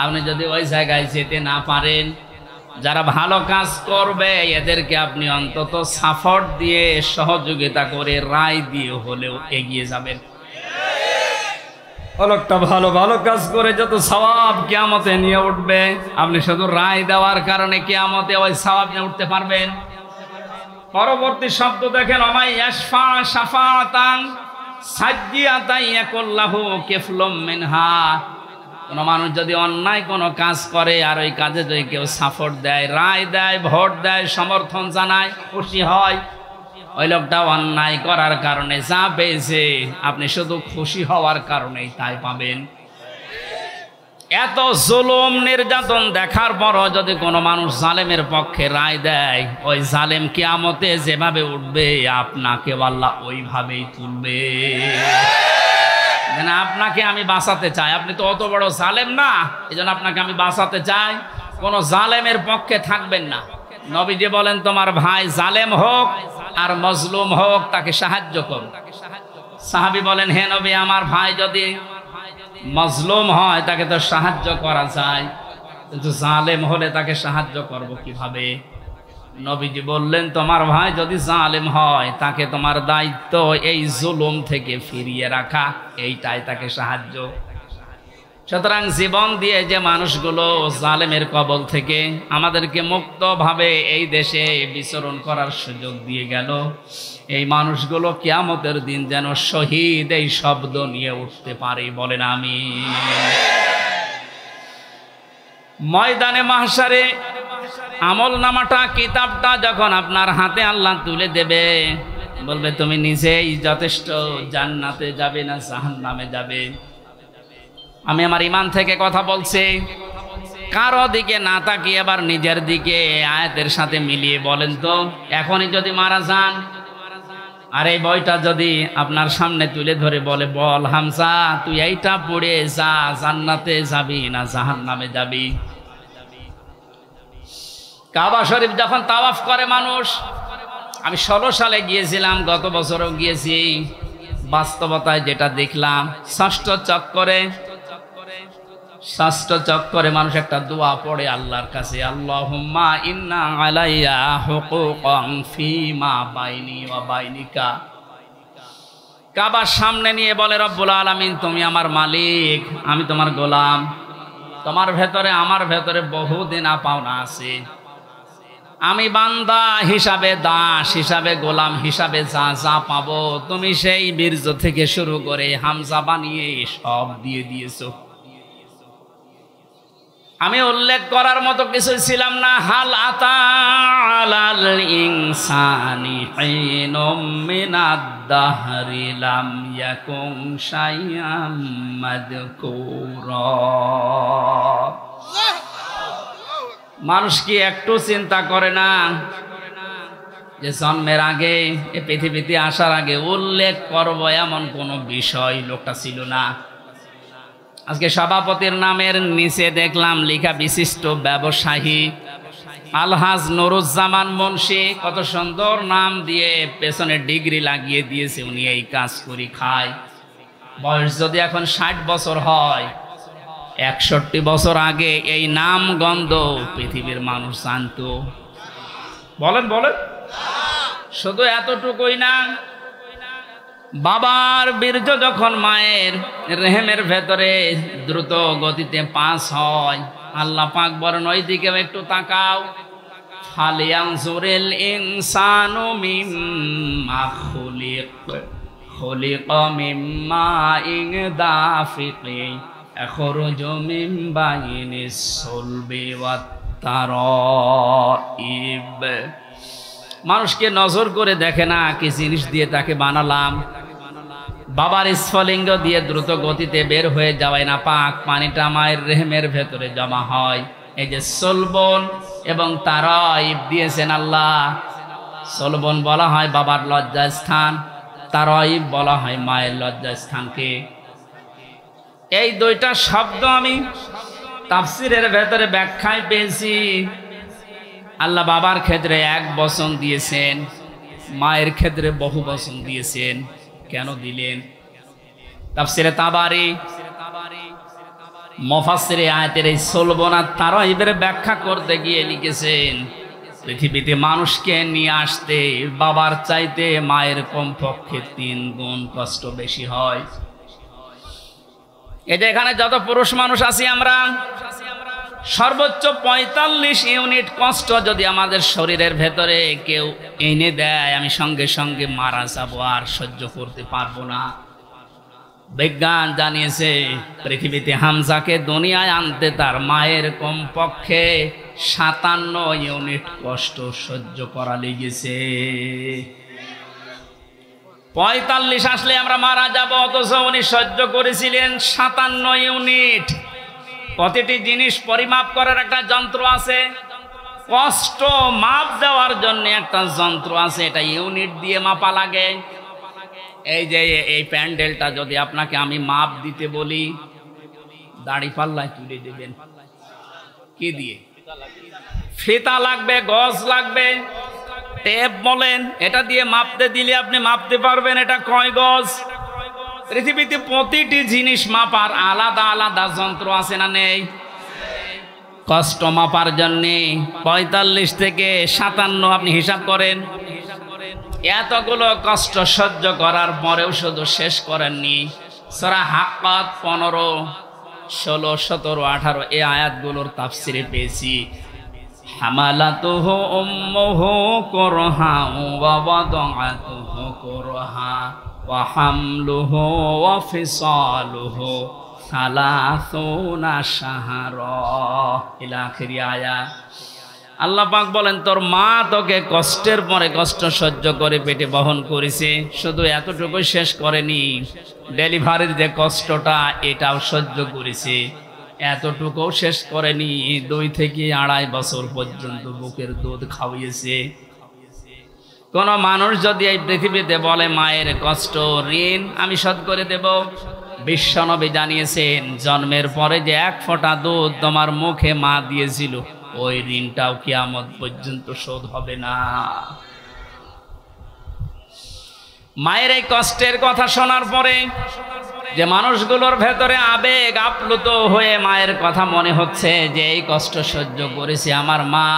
আপনি যদি ওই জায়গায় যেতে না পারেন, যারা ভালো কাজ করবে এদেরকে আপনি অন্তত সাপোর্ট দিয়ে, সহযোগিতা করে, রায় দিয়ে হলেও এগিয়ে যাবেন। লোকটা ভালো ভালো কাজ করে যত সওয়াব কিয়ামতে নিয়ে উঠবে, আপনি শুধু রায় দেওয়ার কারণে কিয়ামতে ওই সওয়াব নিয়ে উঠতে পারবেন? পরবর্তী শব্দ দেখেন, ওমাইয়াশফা শাফাআতান সাজ্জিয়াতান ইয়াকুল্লাহু কিফলুম মিনহা। কোন মানুষ যদি অন্যায় কোনো কাজ করে আর ওই কাজে যদি কেউ সাপোর্ট দেয়, রায় দেয়, ভোট দেয়, সমর্থন জানায়, খুশি হয়, ওই লোকটা অন্যায় করার কারণে যা পেয়েছে আপনি শুধু খুশি হওয়ার কারণেই তাই পাবেন। এত জুলুম নির্যাতন দেখার পরও যদি কোনো মানুষ জালেমের পক্ষে রায় দেয়, ওই জালেম কিয়ামতে যেভাবে উঠবে আপনাকে আল্লাহ ওইভাবেই তুলবে। আপনাকে আমি বাঁচাতে চাই, আপনি তো অত বড় জালেম না, এই জন্য আপনাকে আমি বাঁচাতে চাই। কোনো জালেমের পক্ষে থাকবেন না। নবীজি বলেন, তোমার ভাই জালেম হোক আর মজলুম হোক, তাকে সাহায্য করো। সাহাবী বলেন, হে নবী, আমার ভাই যদি মজলুম হয় তাকে তো সাহায্য করা যায়, কিন্তু জালেম হলে তাকে সাহায্য করব কিভাবে? নবীজি বললেন, তোমার ভাই যদি জালেম হয় তাকে তোমার দায়িত্ব এই জুলুম থেকে ফিরিয়ে রাখা, এইটাই তাকে সাহায্য। সুতরাং জীবন দিয়ে যে মানুষগুলো জালেমের কবল থেকে আমাদেরকে মুক্তভাবে এই দেশে বিচরণ করার সুযোগ দিয়ে গেল, এই মানুষগুলো কিয়ামতের দিন যেন শহীদ এই শব্দ নিয়ে উঠতে পারে, বলেন আমিন। ময়দানে মাহশারে আমলনামাটা, কিতাবটা যখন আপনার হাতে আল্লাহ তুলে দেবে, বলবে তুমি নিজেই যথেষ্ট, জান্নাতে যাবে না জাহান্নামে যাবে। আমি আমার ঈমান থেকে কথা বলছি, কারো দিকে না তাকিয়ে এবার নিজের দিকে আয়াতের সাথে মিলিয়ে বলেন তো, এখনই যদি মারা যান আর এই বইটা যদি আপনার সামনে তুলে ধরে বলে, বল হামজা তুই এইটা পড়ে যা, জান্নাতে যাবি না জাহান্নামে যাবি? কাবা শরীফ যখন তাওয়াফ করে মানুষ, আমি 16 সালে গিয়েছিলাম, গত বছরও গিয়েছি, বাস্তবতায় যেটা দেখলাম, ষষ্ঠ চক্করে মানুষ একটা দোয়া পড়ে আল্লাহর কাছে, আল্লাহুম্মা ইন্না আলাইয়া হুকুকান ফীমা বাইনি ওয়া বাইনিকা। কাবার সামনে নিয়ে বলে, রব্বুল আলামিন তুমি আমার মালিক, আমি তোমার গোলাম, তোমার ভেতরে আমার ভেতরে বহুদিন পাওনা আছে, আমি বান্দা হিসাবে, দাস হিসাবে, গোলাম হিসাবে যা যা পাবো তুমি সেই বীর্য থেকে শুরু করে হামজা বানিয়ে সব দিয়ে দিয়েছো। আমি উল্লেখ করার মতো কিছু ছিলাম না। হাল আতা আলাল ইনসানি হিনুম মিনাদ দাহরি লাম ইয়াকুন শাইআম মাযকুরা। মানুষ কি একটু চিন্তা করে না যে জন্মের আগে এ পৃথিবীতে আসার আগে উল্লেখ করব এমন কোন বিষয় লোকটা ছিল না। আজকে সভাপতির নামের নিচে দেখলাম লেখা বিশিষ্ট ব্যবসায়ী আলহাজ নুরুজ্জামান মুন্সি, কত সুন্দর নাম দিয়ে পেছনে ডিগ্রি লাগিয়ে দিয়েছে। উনি এই কাজ করি খায়। বয়স যদি এখন 60 বছর হয়, 61 বছর আগে এই নাম গন্ধ পৃথিবীর মানুষ জানতো। বলেন বলেন। শুধু এতটুকুই না, বাবার বীর্য যখন মায়ের রেহেমের ভেতরে দ্রুত গতিতে পাস হয়, আল্লাহ পাক বলেন ওই দিকেও একটু তাকাও। ফালিয়ানজুরিল ইনসানু মিম্মা খুলিকা মিম্মা ইন দাফিকিন আখরুজু মিন বাইনিস সুলবি ওয়াত তারাইব। মানুষকে নজর করে দেখে না কি জিনিস দিয়ে তাকে বানালাম। বাবার স্ফলিঙ্গ দিয়ে দ্রুত গতিতে বের হয়ে যাওয়ায় না পাক পানিটা মায়ের রেহেমের ভেতরে জমা হয়। এই যে সলবন এবং তারাইব দিয়েছেন আল্লাহ। সলবন বলা হয় বাবার লজ্জাস্থান, তারাইব বলা হয় মায়ের লজ্জাস্থানকে। এই দুইটা শব্দ আমি তাফসিরের ভেতরে ব্যাখ্যায় পেয়েছি। আল্লাহ বাবার ক্ষেত্রে এক বচন দিয়েছেন, মায়ের ক্ষেত্রে বহু বচন দিয়েছেন। কেন দিলেন? তাফসিরে তাবারি মুফাসসিরে আয়াতের এই সলবন আর তারাইবের ব্যাখ্যা করতে গিয়ে লিখেছেন, পৃথিবীতে মানুষকে নিয়ে আসতে বাবার চাইতে মায়ের কমপক্ষে 3 গুণ কষ্ট বেশি হয়। এই যে এখানে যত পুরুষ মানুষ আছি আমরা, সর্বোচ্চ 45 ইউনিট কষ্ট যদি আমাদের শরীরের ভেতরে কেউ এনে দেয়, আমি সঙ্গে সঙ্গে মারা যাব, আর সহ্য করতে পারবো না। বিজ্ঞান জানিয়েছে পৃথিবীতে হামজাকে দুনিয়ায় আনতে তার মায়ের কমপক্ষে 57 ইউনিট কষ্ট সহ্য করা লেগেছে। 45 আসলে আমরা মারা যাব, অথচ উনি সহ্য করেছিলেন 57 ইউনিট। প্রতিটি জিনিস পরিমাপ করার একটা যন্ত্র আছে, কষ্ট মাপ দেওয়ার জন্য একটা যন্ত্র আছে, এটা ইউনিট দিয়ে মাপা লাগে। এই যে এই প্যান্ডেলটা যদি আপনাকে আমি মাপ দিতে বলি, দাড়ি পাল্লায় তুলে দেবেন কি দিয়ে? ফিতা লাগবে, গজ লাগবে, টেপ বলেন, এটা দিয়ে মাপতে দিলে আপনি মাপতে পারবেন এটা কয় গজ। পৃথিবীতে প্রতিটি জিনিস মাপার আলাদা আলাদা যন্ত্র আছে না নেই? কষ্ট মাপার জন্যে 45 থেকে 57 আপনি হিসাব করেন। এতগুলো কষ্ট সহ্য করার পরেও শুধু শেষ করেননি। সূরা হাক্কাত 15, 16, 17, 18 এই আয়াতগুলোর তাফসিরে পেয়েছি, হামালাতুহু উম্মুহু কুরহা ওয়া ওয়াদাআতুহু কুরহা ওয়া হামলুহু ওয়া ফিসালুহু 30 শাহরা ইলা আখিরি আয়াত। আল্লাহ পাক বলেন তোর মা তোকে কষ্টের পরে কষ্ট সহ্য করে পেটে বহন করেছে। শুধু এতটুকু শেষ করেনি, ডেলিভারির যে কষ্টটা এটাও সহ্য করেছে। এতটুকুও শেষ করেনি, 2 থেকে 2.5 বছর পর্যন্ত বুকের দুধ খাওয়িয়েছে। কোন মানুষ যদি এই পৃথিবীতে বলে মায়ের কষ্ট ঋণ আমি শোধ করে দেব, বিশ্বনবী জানিয়েছেন জন্মের পরে যে 1 ফোঁটা দুধ তোমার মুখে মা দিয়েছিল, ওই ঋণটাও কিয়ামত পর্যন্ত শোধ হবে না। মায়ের এই কষ্টের কথা শোনার পরে যে মানুষগুলোর ভেতরে আবেগ আপ্লুত হয়ে মায়ের কথা মনে হচ্ছে যে এই কষ্ট সহ্য করেছে আমার মা,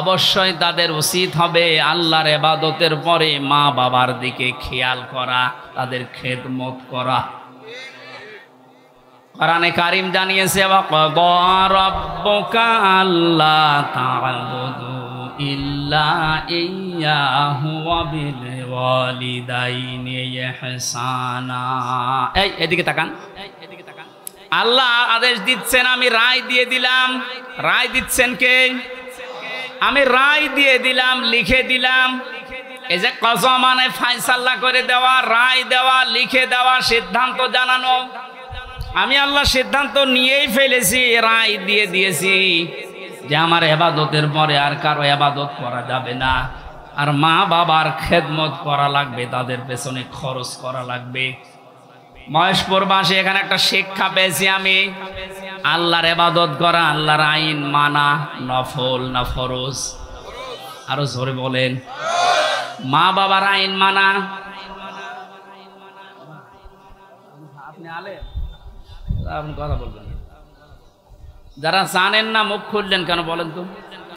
অবশ্যই তাদের উচিত হবে আল্লাহর ইবাদতের পরে মা বাবার দিকে খেয়াল করা, তাদের খেদমত করা। কোরআনে কারীম জানিয়েছে ওয়াকাদা রাব্বুকা আল্লা তা'বুদু ইল্লা ইয়্যাহু ওয়া বিল ওয়ালিদাইনি ইহসানা। এই এদিকে তাকান। আল্লাহ আদেশ দিচ্ছেন, আমি রায় দিয়ে দিলাম। রায় দিচ্ছেন কে? আমি রায় দিয়ে দিলাম, লিখে দিলাম। এই যে কজা মানে ফয়সালা করে দেওয়া, রায় দেওয়া, লিখে দেওয়া, সিদ্ধান্ত জানানো। আমি আল্লাহ সিদ্ধান্ত নিয়েই ফেলেছি, রায় দিয়ে দিয়েছি যে আমার ইবাদতের পরে আর কারো ইবাদত করা যাবে না। আর মা বাবার খেদমত করা লাগবে, তাদের পেছনে খরচ করা লাগবে। মহেশপুরবাসী এখানে একটা শিক্ষা পেয়েছি আমি, আল্লাহর ইবাদত করা, আল্লাহর আইন মানা নফল না ফরজ? আরো জোরে বলেন। মা বাবার আইন মানা। আপনি আপনি কথা বলবেন, যারা জানেন না মুখ খুললেন কেন বলেন তো?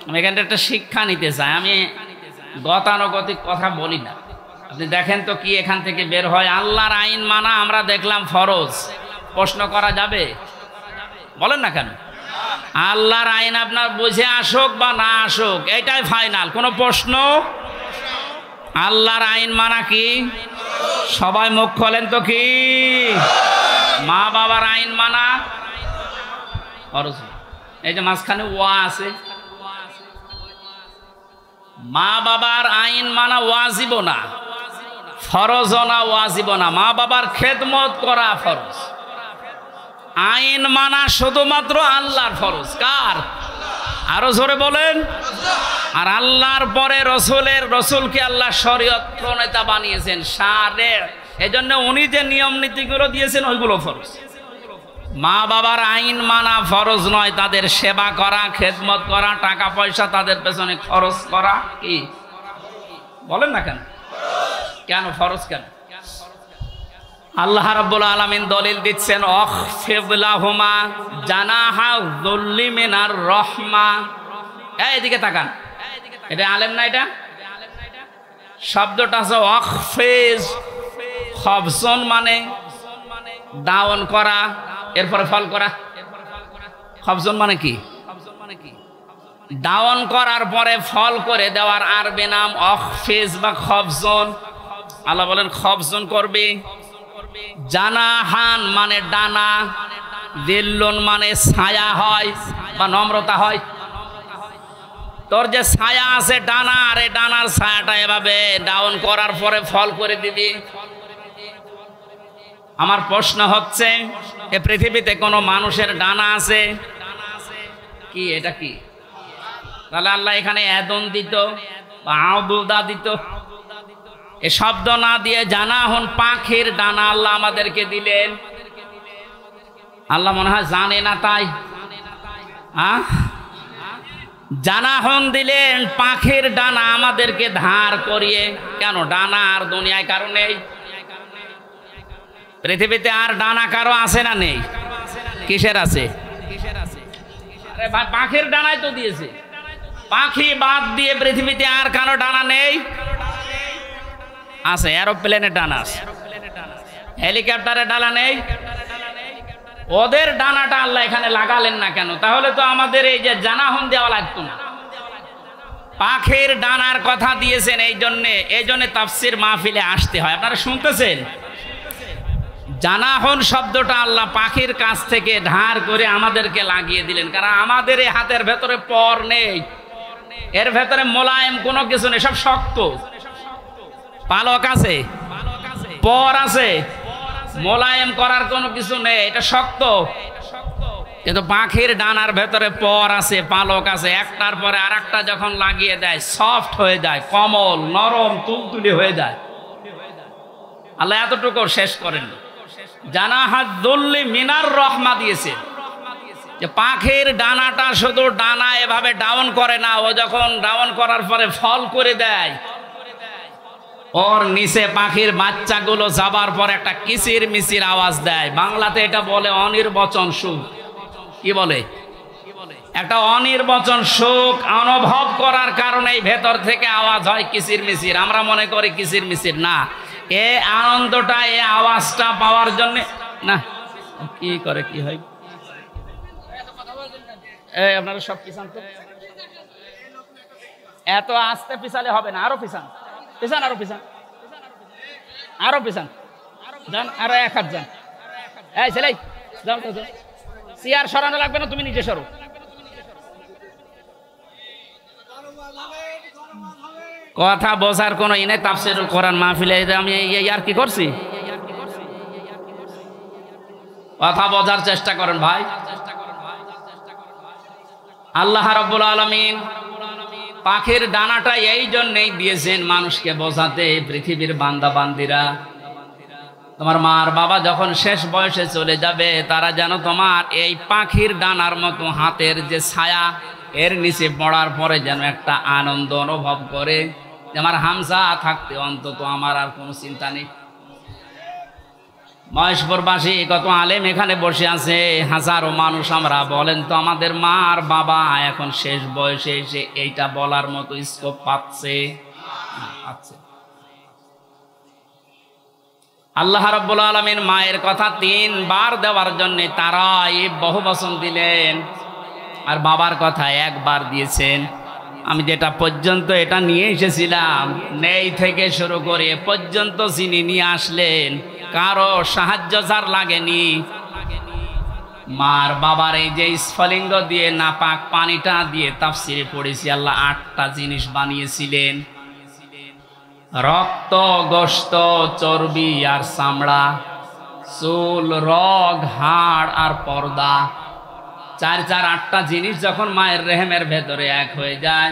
আমি এখানে একটা শিক্ষা নিতে চাই, আমি গতানুগতিক কথা বলি না। আপনি দেখেন তো কি এখান থেকে বের হয়। আল্লাহর আইন মানা আমরা দেখলাম ফরজ, প্রশ্ন করা যাবে? বলেন না কেন? আল্লাহর আইন আপনার বুঝে আসুক বা না আসুক, এটাই ফাইনাল, কোনো প্রশ্ন। আল্লাহর আইন মানা কি? সবাই মুখ খোলেন তো কি? মা বাবার আইন মানা ফরজ। এই যে মাঝখানে ওয়া আছে, মা বাবার আইন মানা ওয়াজিব না, ফরজ না, ওয়াজিব না। মা বাবার খেদমত করা ফরজ, আইন মানা শুধুমাত্র আল্লাহর ফরজ। কার? আরো জোরে বলেন। আর আল্লাহর পরে রসুলকে আল্লাহ শরীয়ত প্রণেতা বানিয়েছেন, শারে। এজন্য উনি যে নিয়ম নীতিগুলো দিয়েছেন ওইগুলো ফরজ। মা বাবার আইন মানা ফরজ নয়, তাদের সেবা করা, খেদমত করা, টাকা পয়সা তাদের পেছনে খরচ করা কি? বলেন না কেন? কেন ফরজ কেন? আল্লাহ রাব্বুল আলামিন দলিল দিচ্ছেন, অখফিদ লাহুমা জানাহা যুল্লি মিনার রাহমা। এদিকে তাকান, এটা আলেম না? এটা শব্দটা আছে অখফিজ, খফজন মানে ডাউন করা, এরপরে ফল করা। খফজন মানে কি? ডাউন করার পরে ফল করে দেওয়ার আরবি নাম অখফিজ বা খফজন। আল্লাহ বলেন খফজন করবে। জানাহান মানে ডানা, দিল্লুন মানে ছায়া হয় বা নম্রতা হয়। তোর যে ছায়া আছে ডানা, আর এই ডানার ছায়াটা এভাবে ডাউন করার পরে ফল করে দিবি। আমার প্রশ্ন হচ্ছে, এ পৃথিবীতে কোনো মানুষের ডানা আছে কি? এটা কি? তাহলে আল্লাহ এখানে এদন দিত বা আউদুদা দিত, এ শব্দ না দিয়ে জানাহুন পাখির ডানা আল্লাহ আমাদেরকে দিলেন। আল্লাহ মনে হয় জানে না তাই জানাহুন দিলেন পাখির ডানা আমাদেরকে ধার করিয়ে। কেন? ডানা আর দুনিয়ায় কারো নেই? পৃথিবীতে আর ডানা কারো আছে না নেই? কিসের আছে? আরে ভাই, পাখির ডানাই তো দিয়েছে। পাখি বাদ দিয়ে পৃথিবীতে আর কারো ডানা নেই? আছে, এরোপ্লেনের ডানা আছে, হেলিকপ্টারের ডানা নেই। ওদের ডানাটা আল্লাহ এখানে লাগালেন না কেন? তাহলে তো আমাদের এই যে জানাহুন দেওয়া লাগতো না। পাখির ডানার কথা দিয়েছেন এই জন্যে তাফসির মাহফিলে আসতে হয়। আপনারা শুনতেছেন? জানাহুন শব্দটা আল্লাহ পাখির কাছ থেকে ধার করে আমাদেরকে লাগিয়ে দিলেন, কারণ আমাদের এই হাতের ভেতরে পর নেই, এর ভেতরে মোলায়েম কোনো কিছু নেই, সব শক্ত। পালক আছে, পর আছে, মোলায়েম করার কোনো কিছু নেই, এটা শক্ত। কিন্তু পাখির ডানার ভেতরে পর আছে, পালক আছে, একটার পরে আর একটা যখন লাগিয়ে দেয় সফট হয়ে যায়, কোমল নরম তুলতুলি হয়ে যায়। আল্লাহ এতটুকু শেষ করেন, জানাহাত দুল্লি মিনার রহমা দিয়েছে। যে পাখির ডানাটা শুধু ডানা এভাবে ডাউন করে না, ও যখন ডাউন করার পরে ফল করে দেয়, ওর নিচে পাখির বাচ্চাগুলো যাবার পর একটা কিচির মিচির আওয়াজ দেয়। বাংলাতে এটা বলে অনির্বচন সুখ। কি বলে? একটা অনির্বচন সুখ অনুভব করার কারণে ভেতর থেকে আওয়াজ হয় কিচির মিচির। আমরা মনে করি কিচির মিচির না, এ আনন্দটা, এ আওয়াজটা পাওয়ার জন্য না। কি করে কি হয়? আপনারা সব পিছান তো, এত আস্তে পিছালে হবে না, আরো পিছান, পিছান, আরো পিছান, আরো পিছান, যান, আরো এক হাত যান। এই ছেলে যাও তো, চেয়ার সরানো লাগবে না, তুমি নিচে সরো। কথা বোঝার কোন ই নাই। তাফসীরুল কোরআন মাহফিলে আমি আর কি করছি? কথা বোঝার চেষ্টা করেন ভাই। আল্লাহ রাব্বুল আলামিন পাখির ডানাটা এই জন্যই দিয়েছেন মানুষকে বোঝাতে, পৃথিবীর বান্দা বান্দিরা, তোমার মার বাবা যখন শেষ বয়সে চলে যাবে তারা যেন তোমার এই পাখির ডানার মতো হাতের যে ছায়া এর নিচে পড়ার পরে যেন একটা আনন্দ অনুভব করে যে আমার হামজা থাকতে অন্তত আমার আর কোনো চিন্তা নেই। মহেশপুরবাসী কত আলেম এখানে বসে আছে, হাজারো মানুষ, আমরা বলেন তো আমাদের মা আর বাবা এখন শেষ বয়সে এসে এইটা বলার মতো স্কোপ পাচ্ছে? পাচ্ছে। আল্লাহ রাব্বুল আলামিন মায়ের কথা 3 বার দেওয়ার জন্য তারা এই বহু বচন দিলেন, আর বাবার কথা 1 বার দিয়েছেন। আমি যেটা পর্যন্ত এটা নিয়ে এসেছিলাম, নেই থেকে শুরু করে পর্যন্ত যিনি নিয়ে আসলেন, কারো সাহায্য যার লাগেনি। মার বাবার এই যে স্ফলিঙ্গ দিয়ে নাপাক পানিটা দিয়ে তাফসিরে পড়েছি, আল্লাহ 8টা জিনিস বানিয়েছিলেন: রক্ত, গোশত, চর্বি আর চামড়া, চুল, রগ, হাড় আর পর্দা। 8টা জিনিস যখন মায়ের রেহেমের ভেতরে এক হয়ে যায়,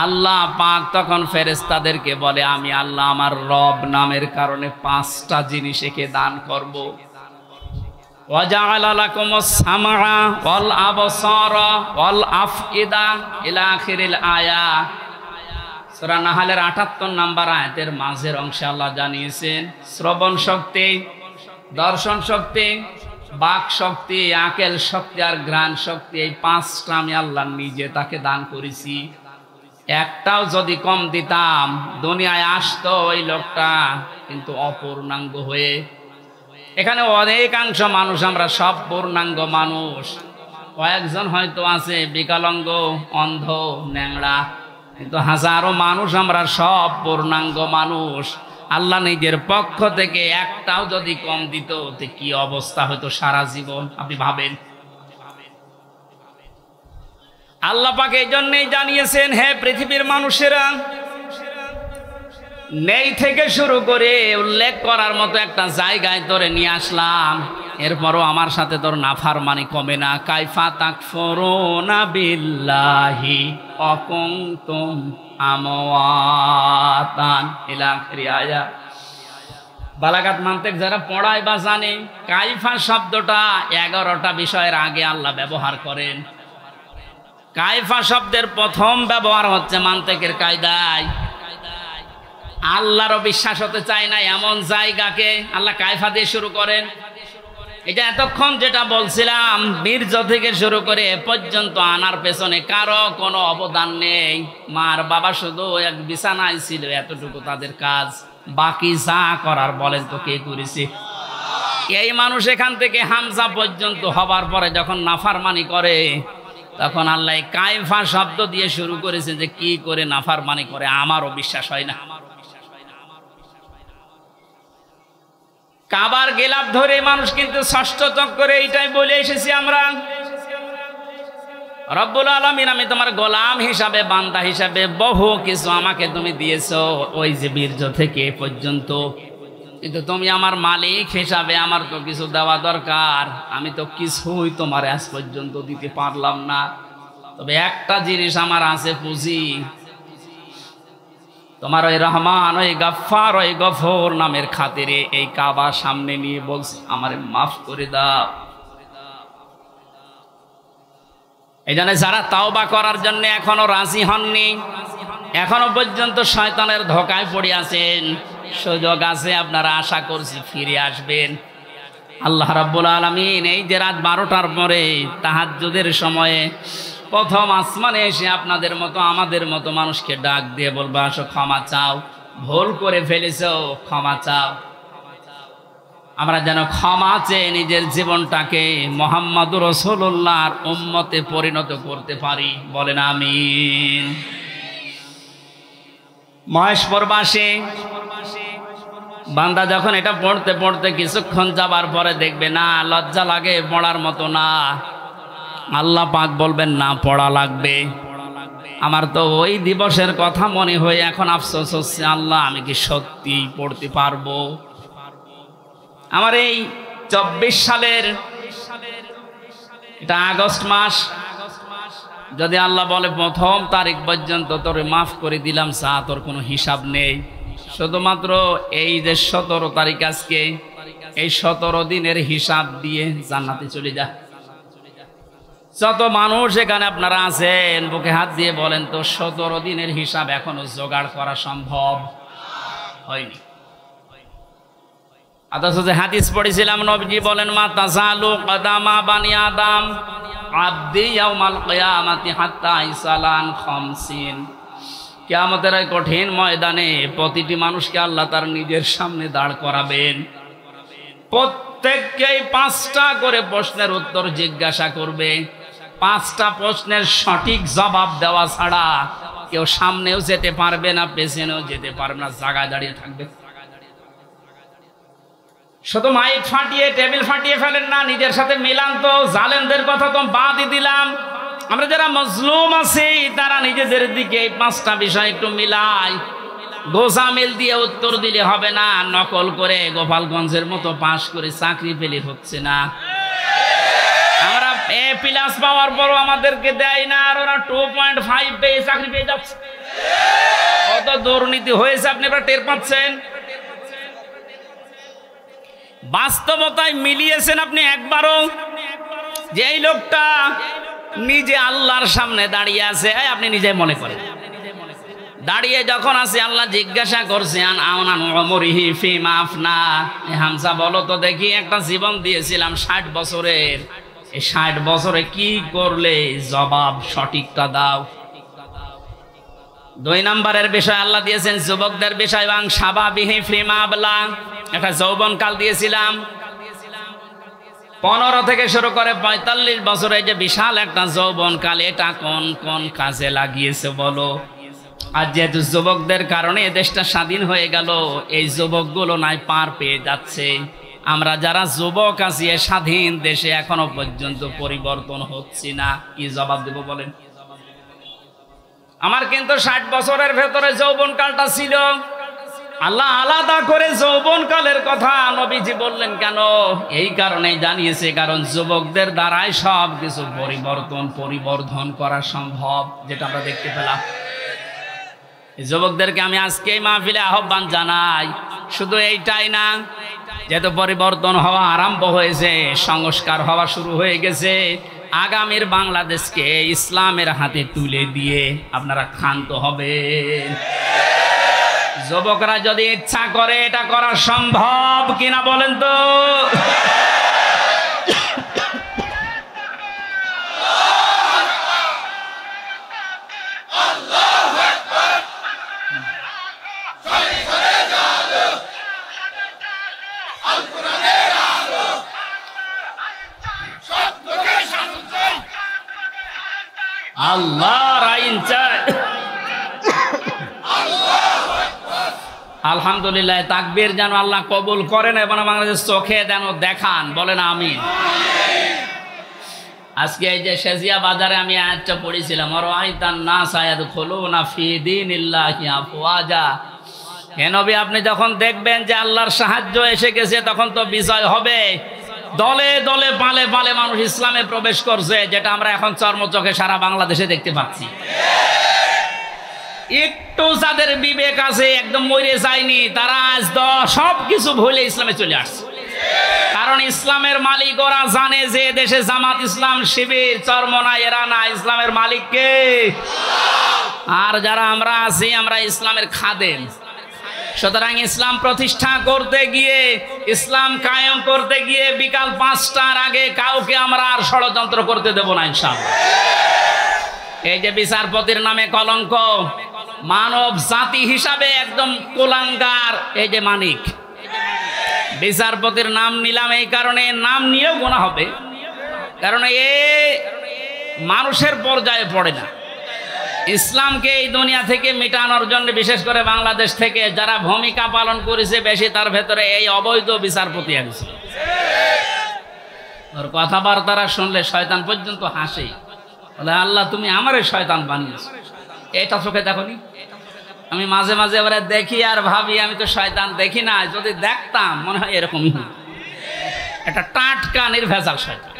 আল্লাহ পাক তখন ফেরেশতাদেরকে বলে, আমি আল্লাহ আমার রব নামের কারণে 5টা জিনিস একে দান করব। ওয়াজআলা লাকুমুস সামআ ওয়াল আবসারা ওয়াল আফইদা ইলা আখিরিল আয়া। সূরা নাহলের 78 নম্বর আয়াতের মাঝের অংশে আল্লাহ জানিয়েছেন শ্রবণ শক্তি, দর্শন শক্তি, বাক শক্তি, আকেল শক্তি আর ঘ্রাণ শক্তি, এই 5টা আমি আল্লাহ নিজে তাকে দান করেছি। একটাও যদি কম দিতাম দুনিয়ায় আসতো ওই লোকটা কিন্তু অপূর্ণাঙ্গ হয়ে। এখানে অনেকাংশ মানুষ আমরা সব পূর্ণাঙ্গ মানুষ, কয়েকজন হয়তো আছে বিকলাঙ্গ, অন্ধ, ন্যাংড়া, কিন্তু হাজারো মানুষ আমরা সব পূর্ণাঙ্গ মানুষ। আল্লাহ নিজের পক্ষ থেকে একটাও যদি কম দিত তো কি অবস্থা হতো সারা জীবন, আপনি ভাবেন। আল্লাহ পাক এই জন্যই জানিয়েছেন, হে পৃথিবীর মানুষেরা, নেই থেকে শুরু করে উল্লেখ করার মতো একটা জায়গায় তোরে নিয়ে আসলাম, এরপরও আমার সাথে তোর নাফরমানি কমে না। কাইফা তাকফুরুনা বিল্লাহি ওয়া কুনতুম আমওয়াতান ইলা আখিরি আয়া। বালাগাত মান্তিক যারা পড়ায় বা জানে, কাইফা শব্দটা 11টা বিষয়ের আগে আল্লাহ ব্যবহার করেন। কাইফা শব্দের প্রথম ব্যবহার হচ্ছে মান্তিকের কায়দায়। আল্লাহরও বিশ্বাস হতে চায় না এমন জায়গাকে আল্লাহ কাইফা দিয়ে শুরু করেন। এটা এতক্ষণ যেটা বলছিলাম, বীর্য থেকে শুরু করে এ পর্যন্ত আনার পেছনে কারো কোনো অবদান নেই। মার বাবা শুধু এক বিছানায় ছিল, এতটুকু তাদের কাজ। বাকি যা করার বলেন তো কে করেছে? এই মানুষ এখান থেকে হামজা পর্যন্ত হবার পরে যখন নাফরমানি করে, তখন আল্লাহ কাইফা শব্দ দিয়ে শুরু করেছে যে কি করে নাফরমানি করে আমারও বিশ্বাস হয় না। কাবার গেলাপ ধরে মানুষ কিন্তু ষষ্ঠ চক্করে এইটাই বলে এসেছি আমরা, রব্বুল আলামিন আমি তোমার গোলাম হিসাবে, বান্দা হিসাবে বহু কিছু আমাকে তুমি দিয়েছো, ওই যে বীর্য থেকে পর্যন্ত, কিন্তু তুমি আমার মালিক হিসাবে আমার তো কিছু দেওয়া দরকার। আমি তো কিছুই তোমার আজ পর্যন্ত দিতে পারলাম না। তবে একটা জিনিস আমার আছে, পুঁজি। তোমার ওই রহমান, ওই গাফফার, ওই গফর নামের খাতিরে এই কাবা সামনে নিয়ে বলছি আমারে মাফ করে দাও। এই জন্য যারা তাওবা করার জন্য এখনো রাজি হননি, এখনো পর্যন্ত শয়তানের ধোকায় পড়ে আছেন, সুযোগ আছে, আপনারা আশা করছি ফিরে আসবেন। আল্লাহ রাব্বুল আলামিন এই যে রাত 12টার পরে তাহাজ্জুদের সময়ে প্রথম আসমানে এসে আপনাদের মতো আমাদের মতো মানুষকে ডাক দিয়ে বলবে, আসো ক্ষমা চাও, ভুল করে ফেলেছো, ক্ষমা চাও। আমরা যেন ক্ষমা চেয়ে নিজের জীবনটাকে মুহাম্মদুর রাসূলুল্লাহর উম্মতে পরিণত করতে পারি, বলেন আমিন। মহেশপুরবাসী বান্দা যখন এটা পড়তে পড়তে কিছুক্ষণ যাবার পরে দেখবে না লজ্জা লাগে, পড়ার মতো না, আল্লাহ পাক বলবেন না পড়া লাগবে। আমার তো ওই দিবসের কথা মনে হয়ে এখন আফসোস হচ্ছে, আল্লাহ আমি কি সত্যি পড়তে পারবো? আমার এই 24 সালের এটা আগস্ট মাস, যদি আল্লাহ বলে প্রথম তারিখ পর্যন্ত তোরে মাফ করে দিলাম, চা তোর কোনো হিসাব নেই, শুধুমাত্র এই যে 17 তারিখ আজকে, এই 17 দিনের হিসাব দিয়ে জান্নাতে চলে যা। যত মানুষ এখানে আপনারা আছেন বুকে হাত দিয়ে বলেন তো 17 দিনের হিসাব এখনো জোগাড় করা সম্ভব হয়নি। অথচ যে হাদিস পড়েছিলাম নবীজি বলেন মা তাজালু কদামা বানি আদম আবদি ইয়াউমাল কিয়ামাতি হাত্তা ইসালান 50। কিয়ামতের এই কঠিন ময়দানে প্রতিটি মানুষকে আল্লাহ তার নিজের সামনে দাঁড় করাবেন। প্রত্যেককেই 5টা করে প্রশ্নের উত্তর জিজ্ঞাসা করবে। 5টা প্রশ্নের সঠিক জবাব দেওয়া ছাড়া কেউ সামনেও যেতে পারবে না, পেছনেও যেতে পারবে না, জায়গায় দাঁড়িয়ে থাকবে। শুধু মাইক ফাটিয়ে টেবিল ফাটিয়ে ফেলেন না, নিজের সাথে মিলান তো। জালেমদের কথা তো বাদই দিলাম, আমরা যারা মজলুম আছি তারা নিজেদের দিকে এই 5টা বিষয় একটু মিলাই। গোজামিল দিয়ে উত্তর দিলে হবে না, নকল করে গোপালগঞ্জের মতো পাশ করে চাকরি পেলে হচ্ছে না। আমরা A+ পাওয়ার পরও আমাদেরকে দেয় না, আর ওরা 2.5 পেয়ে চাকরি পেয়ে যাচ্ছে। কত দুর্নীতি হয়েছে আপনি এবার টের পাচ্ছেন। বাস্তবতায় মিলিয়েছেন আপনি একবারও যে এই লোকটা নিজে আল্লাহর সামনে দাঁড়িয়ে আছে? আপনি নিজে মনে করেন দাঁড়িয়ে যখন আছে আল্লাহ জিজ্ঞাসা করছেন আমরিহি ফিমা আফনা, হামজা বলো তো দেখি, একটা জীবন দিয়েছিলাম 60 বছরের, এই 60 বছরে কি করলে? জবাব সঠিকটা দাও। 2 নম্বরের বিষয় আল্লাহ দিয়েছেন যুবকদের বিষয়, বাং সাবাবিহি ফিমা আবলা, একটা যৌবনকাল দিয়েছিলাম। 15 থেকে শুরু করে 45 বছরে যে বিশাল একটা যৌবনকাল, এটা কোন কোন কাজে লাগিয়েছে বলো? আর যেহেতু যুবকদের কারণে দেশটা স্বাধীন হয়ে গেল, এই যুবকগুলো নাই পার পেয়ে যাচ্ছে। আমরা যারা যুবক আছি এই স্বাধীন দেশে এখনো পর্যন্ত পরিবর্তন হচ্ছে না, কি জবাব দেব বলেন? আমার কিন্তু 60 বছরের ভেতরে যৌবনকালটা ছিল। আল্লাহ আলাদা করে যৌবনকালের কথা নবীজি বললেন কেন? এই কারণে জানিয়েছে, কারণ যুবকদের দ্বারাই সব কিছু পরিবর্ধন করা সম্ভব, যেটা আমরা দেখতে পেলাম। যুবকদেরকে আমি আজকে এই মাহফিলে আহ্বান জানাই, শুধু এইটাই না, যেহেতু পরিবর্তন হওয়া আরম্ভ হয়েছে, সংস্কার হওয়া শুরু হয়ে গেছে, আগামীর বাংলাদেশকে ইসলামের হাতে তুলে দিয়ে আপনারা ক্ষান্ত হবেন। যুবকরা যদি ইচ্ছা করে এটা করা সম্ভব কিনা বলেন তো? আল্লাহর আইন চাই। আলহামদুলিল্লাহ, তাকবীর যেন আল্লাহ কবুল করেন এবং বাংলাদেশ চোখে যেন দেখান, বলেন আমিন। আজকে এই যে শেজিয়া বাজারে আমি আয়াতটা পড়েছিলাম, আরাআইতান নাস ইয়াদখুলুনা ফি দীনিল্লাহি আফওয়াজা। হে নবী, আপনি যখন দেখবেন যে আল্লাহর সাহায্য এসে গেছে, তখন তো বিজয় হবে। দলে দলে পালে পালে মানুষ ইসলামে প্রবেশ করছে, যেটা আমরা এখন চর্মচোখে সারা বাংলাদেশে দেখতে পাচ্ছি। একটু যাদের বিবেক আছে, একদম মরে যায়নি, তারা আজ সব কিছু ভুলে ইসলামে চলে আসছে। কারণ ইসলামের মালিক ওরা জানে যে দেশে জামাত ইসলাম শিবির চরমনা এরা না, ইসলামের মালিক কে? আর যারা আমরা আছি, আমরা ইসলামের খাদেম। সুতরাং ইসলাম প্রতিষ্ঠা করতে গিয়ে, ইসলাম কায়েম করতে গিয়ে বিকাল 5টার আগে কাউকে আমরা আর ষড়যন্ত্র করতে দেব না ইনশাআল্লাহ। এই যে বিচারপতির নামে কলঙ্ক, মানব জাতি হিসাবে একদম কুলাঙ্গার এই যে মানিক, বিচারপতির নাম নিলাম এই কারণে, নাম নিয়েও গোনা হবে, কারণ এ মানুষের পর্যায়ে পড়ে না। ইসলামকে এই দুনিয়া থেকে মিটানোর জন্য বিশেষ করে বাংলাদেশ থেকে যারা ভূমিকা পালন করেছে বেশি, তার ভেতরে এই অবৈধ বিচারপতি একজন। ওর কথাবার্তারা শুনলে শয়তান পর্যন্ত হাসে, বলে আল্লাহ তুমি আমারে শয়তান বানিয়েছো। এটা চোখে দেখনি? আমি মাঝে মাঝে ওরা দেখি আর ভাবি আমি তো শয়তান দেখি না, যদি দেখতাম মনে হয় এরকমই। একটা টাটকা নির্ভেজাল শয়তান।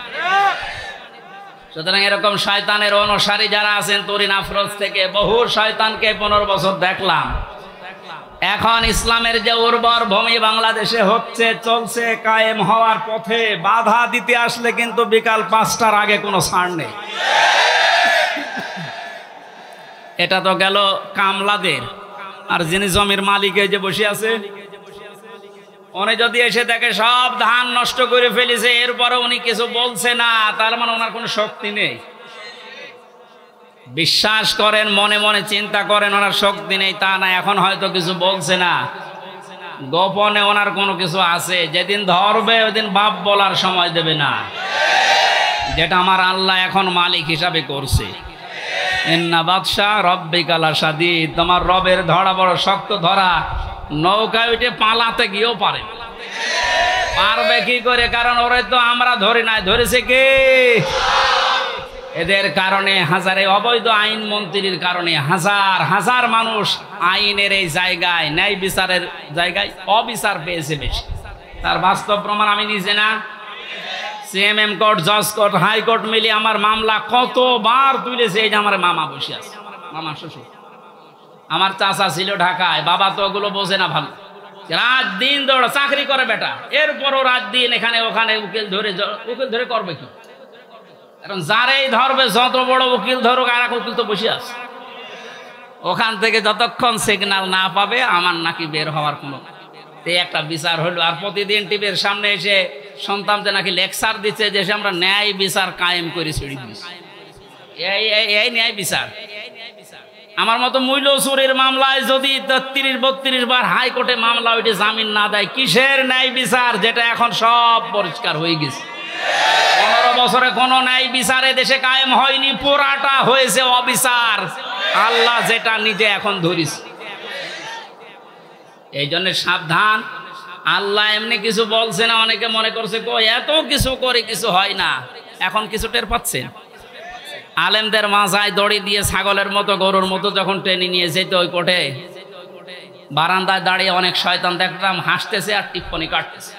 সুতরাং এরকম শয়তানের অনুসারী যারা আছেন তরিন আফরোজ থেকে বহু শয়তানকে 15 বছর দেখলাম। এখন ইসলামের যে উর্বর ভূমি বাংলাদেশে হচ্ছে, চলছে, কায়েম হওয়ার পথে বাধা দিতে আসলে কিন্তু বিকাল 5টার আগে কোনো ছাড় নেই। এটা তো গেল কামলাদের। আর যিনি জমির মালিক এই যে বসে আছে, উনি যদি এসে দেখে সব ধান নষ্ট করে ফেলেছে, এরপরে উনি কিছু বলছে না, তার মানে ওনার কোনো শক্তি নেই। বিশ্বাস করেন, মনে মনে চিন্তা করেন ওনার শক্তি নেই তা না, এখন হয়তো কিছু বলছে না, গোপনে ওনার কোনো কিছু আছে। যেদিন ধরবে ওইদিন বাপ বলার সময় দেবে না, যেটা আমার আল্লাহ এখন মালিক হিসাবে করছে। ইন্না বাদশা রব্বিকা লাশাদীদ, তোমার রবের ধরা বড় শক্ত ধরা। নৌকায় উঠে পালাতে গিয়েও পারবে কি করে? কারণ ওরে তো আমরা ধরি নাই, ধরেছে কে? এদের কারণে হাজারে অবৈধ আইন মন্ত্রীর কারণে হাজার হাজার মানুষ আইনের এই জায়গায়, ন্যায় বিচারের জায়গায় অবিচার পেয়েছে বেশি। তার বাস্তব প্রমাণ আমি নিজে না, সিএমএম কোর্ট, জজ কোর্ট, হাইকোর্ট মিলিয়ে আমার মামলা কতবার তুলেছে। এই যে আমার মামা বসে আছে, মামা শ্বশুর, আমার চাচা ছিল ঢাকায়, বাবা তো ওগুলো বোঝে না ভালো, রাত দিন দৌড়া চাকরি করে বেটা, এরপরও রাত দিন এখানে ওখানে উকিল ধরে করবে কি? কারণ যারাই ধরবে, যত বড় উকিল ধরুক, আর এক উকিল তো বসে আছে ওখান থেকে, যতক্ষণ সিগন্যাল না পাবে আমার নাকি বের হওয়ার কোনো একটা বিচার হলো। আর প্রতিদিন টিভির সামনে এসে সন্তানদের নাকি লেকচার দিচ্ছে যে আমরা ন্যায় বিচার কায়েম করে ছেড়ে দিচ্ছি। এই ন্যায় বিচার। আমার মতো মূল্য চুরির মামলায় যদি 33-32 বার হাইকোর্টে মামলা ওইটা জামিন না দেয়, কিসের ন্যায় বিচার? যেটা এখন সব পরিষ্কার হয়ে গেছে। 15 বছরে কোনো ন্যায় বিচারে দেশে কায়েম হয়নি, পুরাটা হয়েছে অবিচার। আল্লাহ যেটা নিজে এখন ধরিস। এই জন্য সাবধান। আল্লাহ এমনি কিছু বলছে না, অনেকে মনে করছে এত কিছু করে কিছু হয় না। এখন কিছু টের পাচ্ছেন? আলেমদের মাজায় দড়ি দিয়ে ছাগলের মতো, গরুর মতো যখন টেনে নিয়ে যেত ওই কোর্টে, বারান্দায় দাঁড়িয়ে অনেক শয়তান দেখলাম হাসতেছে আর টিপ্পনি কাটতেছে।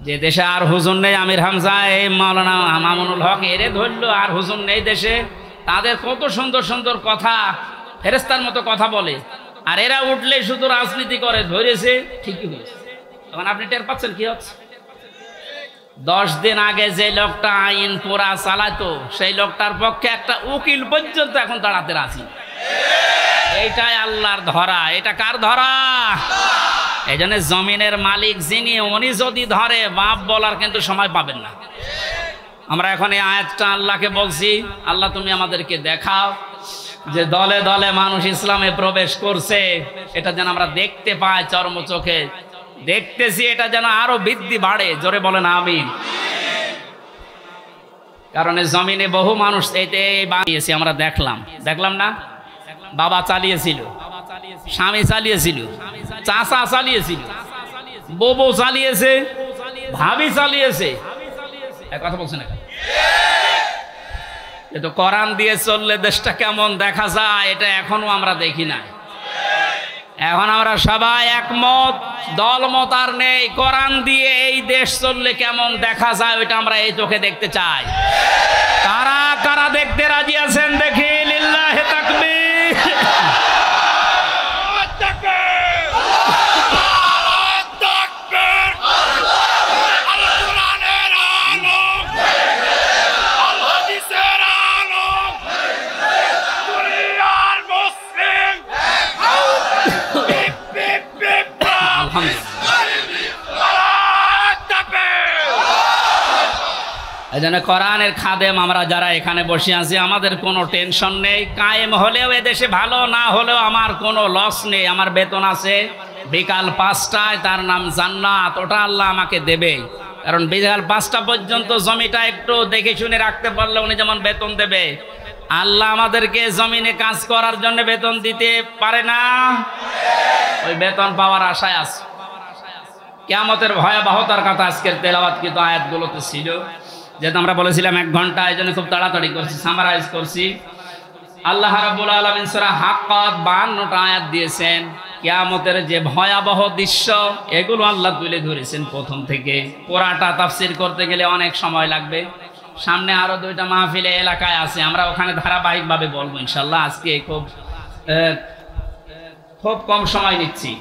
যে দেশে আর হুজুর নেই, আমির হামজা, এই মাওলানা মামুনুল হক, এরে ধরলো, আর হুজুর নেই দেশে। তাদের কত সুন্দর সুন্দর কথা, ফেরেস্তার মতো কথা বলে, আর এরা উঠলে শুধু রাজনীতি করে। ধরেছে ঠিকই হয়েছে। তখন আপনি টের পাচ্ছেন কি হচ্ছে? 10 দিন আগে যে লোকটা আইন পুরা চালাতো, সেই লোকটার পক্ষে একটা উকিল পর্যন্ত এখন দাঁড়াতে রাজি। এইটাই আল্লাহর ধরা। এটা কার ধরা? এই জন্য জমিনের মালিক যিনি, উনি যদি ধরে, বাপ বলার কিন্তু সময় পাবেন না। আমরা এখন এই আয়াতটা আল্লাহকে বলছি, আল্লাহ তুমি আমাদেরকে দেখাও যে দলে দলে মানুষ ইসলামে প্রবেশ করছে, এটা যেন আমরা দেখতে পাই, চর্ম চোখে দেখতেছি, এটা যেন আরো বৃদ্ধি বাড়ে। জোরে বলেন আমিন। কারণ জমিনে বহু মানুষ এতে বানিয়েছে, আমরা দেখলাম না? বাবা চালিয়েছিল, স্বামী চালিয়েছিল, চাচা চালিয়েছিল, বউ চালিয়েছে, ভাবি চালিয়েছে। কথা বলছেন না? তো কোরআন দিয়ে চললে দেশটা কেমন দেখা যায়, এটা এখনো আমরা দেখি না। এখন আমরা সবাই একমত, দলমত আর নেই। কোরআন দিয়ে এই দেশ চললে কেমন দেখা যায়, ওইটা আমরা এই চোখে দেখতে চাই। কারা কারা দেখতে রাজি আছেন দেখি? লিল্লাহি তাকবীর। এই জন্য কোরআনের খাদেম আমরা যারা এখানে বসে আছি, আমাদের কোনো টেনশন নেই। কায়েম হলেও এদেশে ভালো, না হলেও আমার কোনো লস নেই। আমার বেতন আছে বিকাল 5টায়, তার নাম জান্নাত। ওটা আল্লাহ আমাকে দেবে। কারণ বিকাল 5টা পর্যন্ত জমিটা একটু দেখে শুনে রাখতে পারলে উনি যেমন বেতন দেবে, আল্লাহ আমাদেরকে জমিনে কাজ করার জন্য বেতন দিতে পারে না? ওই বেতন পাওয়ার আশায় আছে। কিয়ামতের ভয়াবহতার কথা আজকের তেলাওয়াতকৃত আয়াতগুলোতে ছিল। যেহেতু আমরা বলেছিলাম 1 ঘন্টা, এই জন্য খুব তাড়াতাড়ি করছি, সামারাইজ করছি। আল্লাহ রাব্বুল আলামিন সূরা হাক্কাত 52টা আয়াত দিয়েছেন। কিয়ামতের যে ভয়াবহ দৃশ্য, এগুলো আল্লাহ তুলে ধরেছেন প্রথম থেকে। পুরাটা তাফসীর করতে গেলে অনেক সময় লাগবে। সামনে আরো 2টা মাহফিলে এলাকায় আছে, আমরা ওখানে ধারাবাহিকভাবে বলবো ইনশাল্লাহ। আজকে খুব কম সময় নিচ্ছি।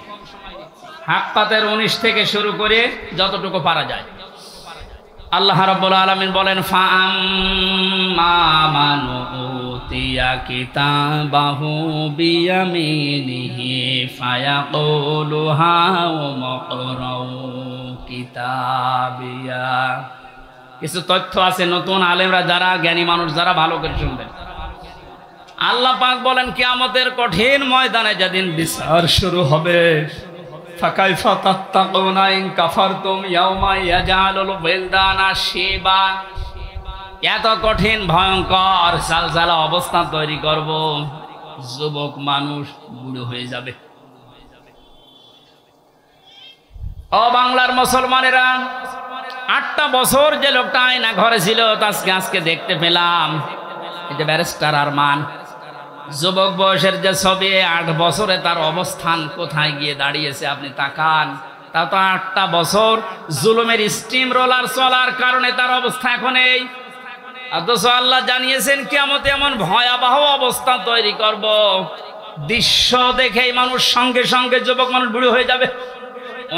হাক্কাতের 19 থেকে শুরু করে যতটুকু পারা যায়। আল্লাহ রাব্বুল আলামিন বলেন, ফাআম্মা মান উতিয়া কিতাবাহু বিয়ামিনিহি ফায়াকুলু হাউমুকরাউ কিতাবিয়া। কিছু তথ্য আছে নতুন আলেমরা যারা জ্ঞানী মানুষ যারা ভালো করে শুনবেন। আল্লাহ পাক বলেন, কিয়ামতের কঠিন ময়দানে যেদিন বিচার শুরু হবে, ফাকাইফা তাত্তাকুনা ইন কাফারতুম ইয়াওমা ইয়াজআলুল বিলদানা শিবা। এত কঠিন ভয়ঙ্কর সালসালা অবস্থা তৈরি করব, যুবক মানুষ বুড়ো হয়ে যাবে। ও বাংলার মুসলমানেরা, 8টা বছর যে লোকটা আয়না ঘরে ছিল আজকে দেখতে পেলাম। এই যে ব্যারিস্টার আরমান, যুবক বয়সের যে ছবি, 8 বছরে তার অবস্থান কোথায় গিয়ে দাঁড়িয়েছে আপনি তাকান। তা তো 8টা বছর জুলুমের স্টিম রোলার চলার কারণে তার অবস্থা এখন এই। অথচ আল্লাহ জানিয়েছেন কিয়ামতে এমন ভয়াবহ অবস্থা তৈরি করব, দৃশ্য দেখেই মানুষ সঙ্গে সঙ্গে যুবক মানুষ বুড়ো হয়ে যাবে।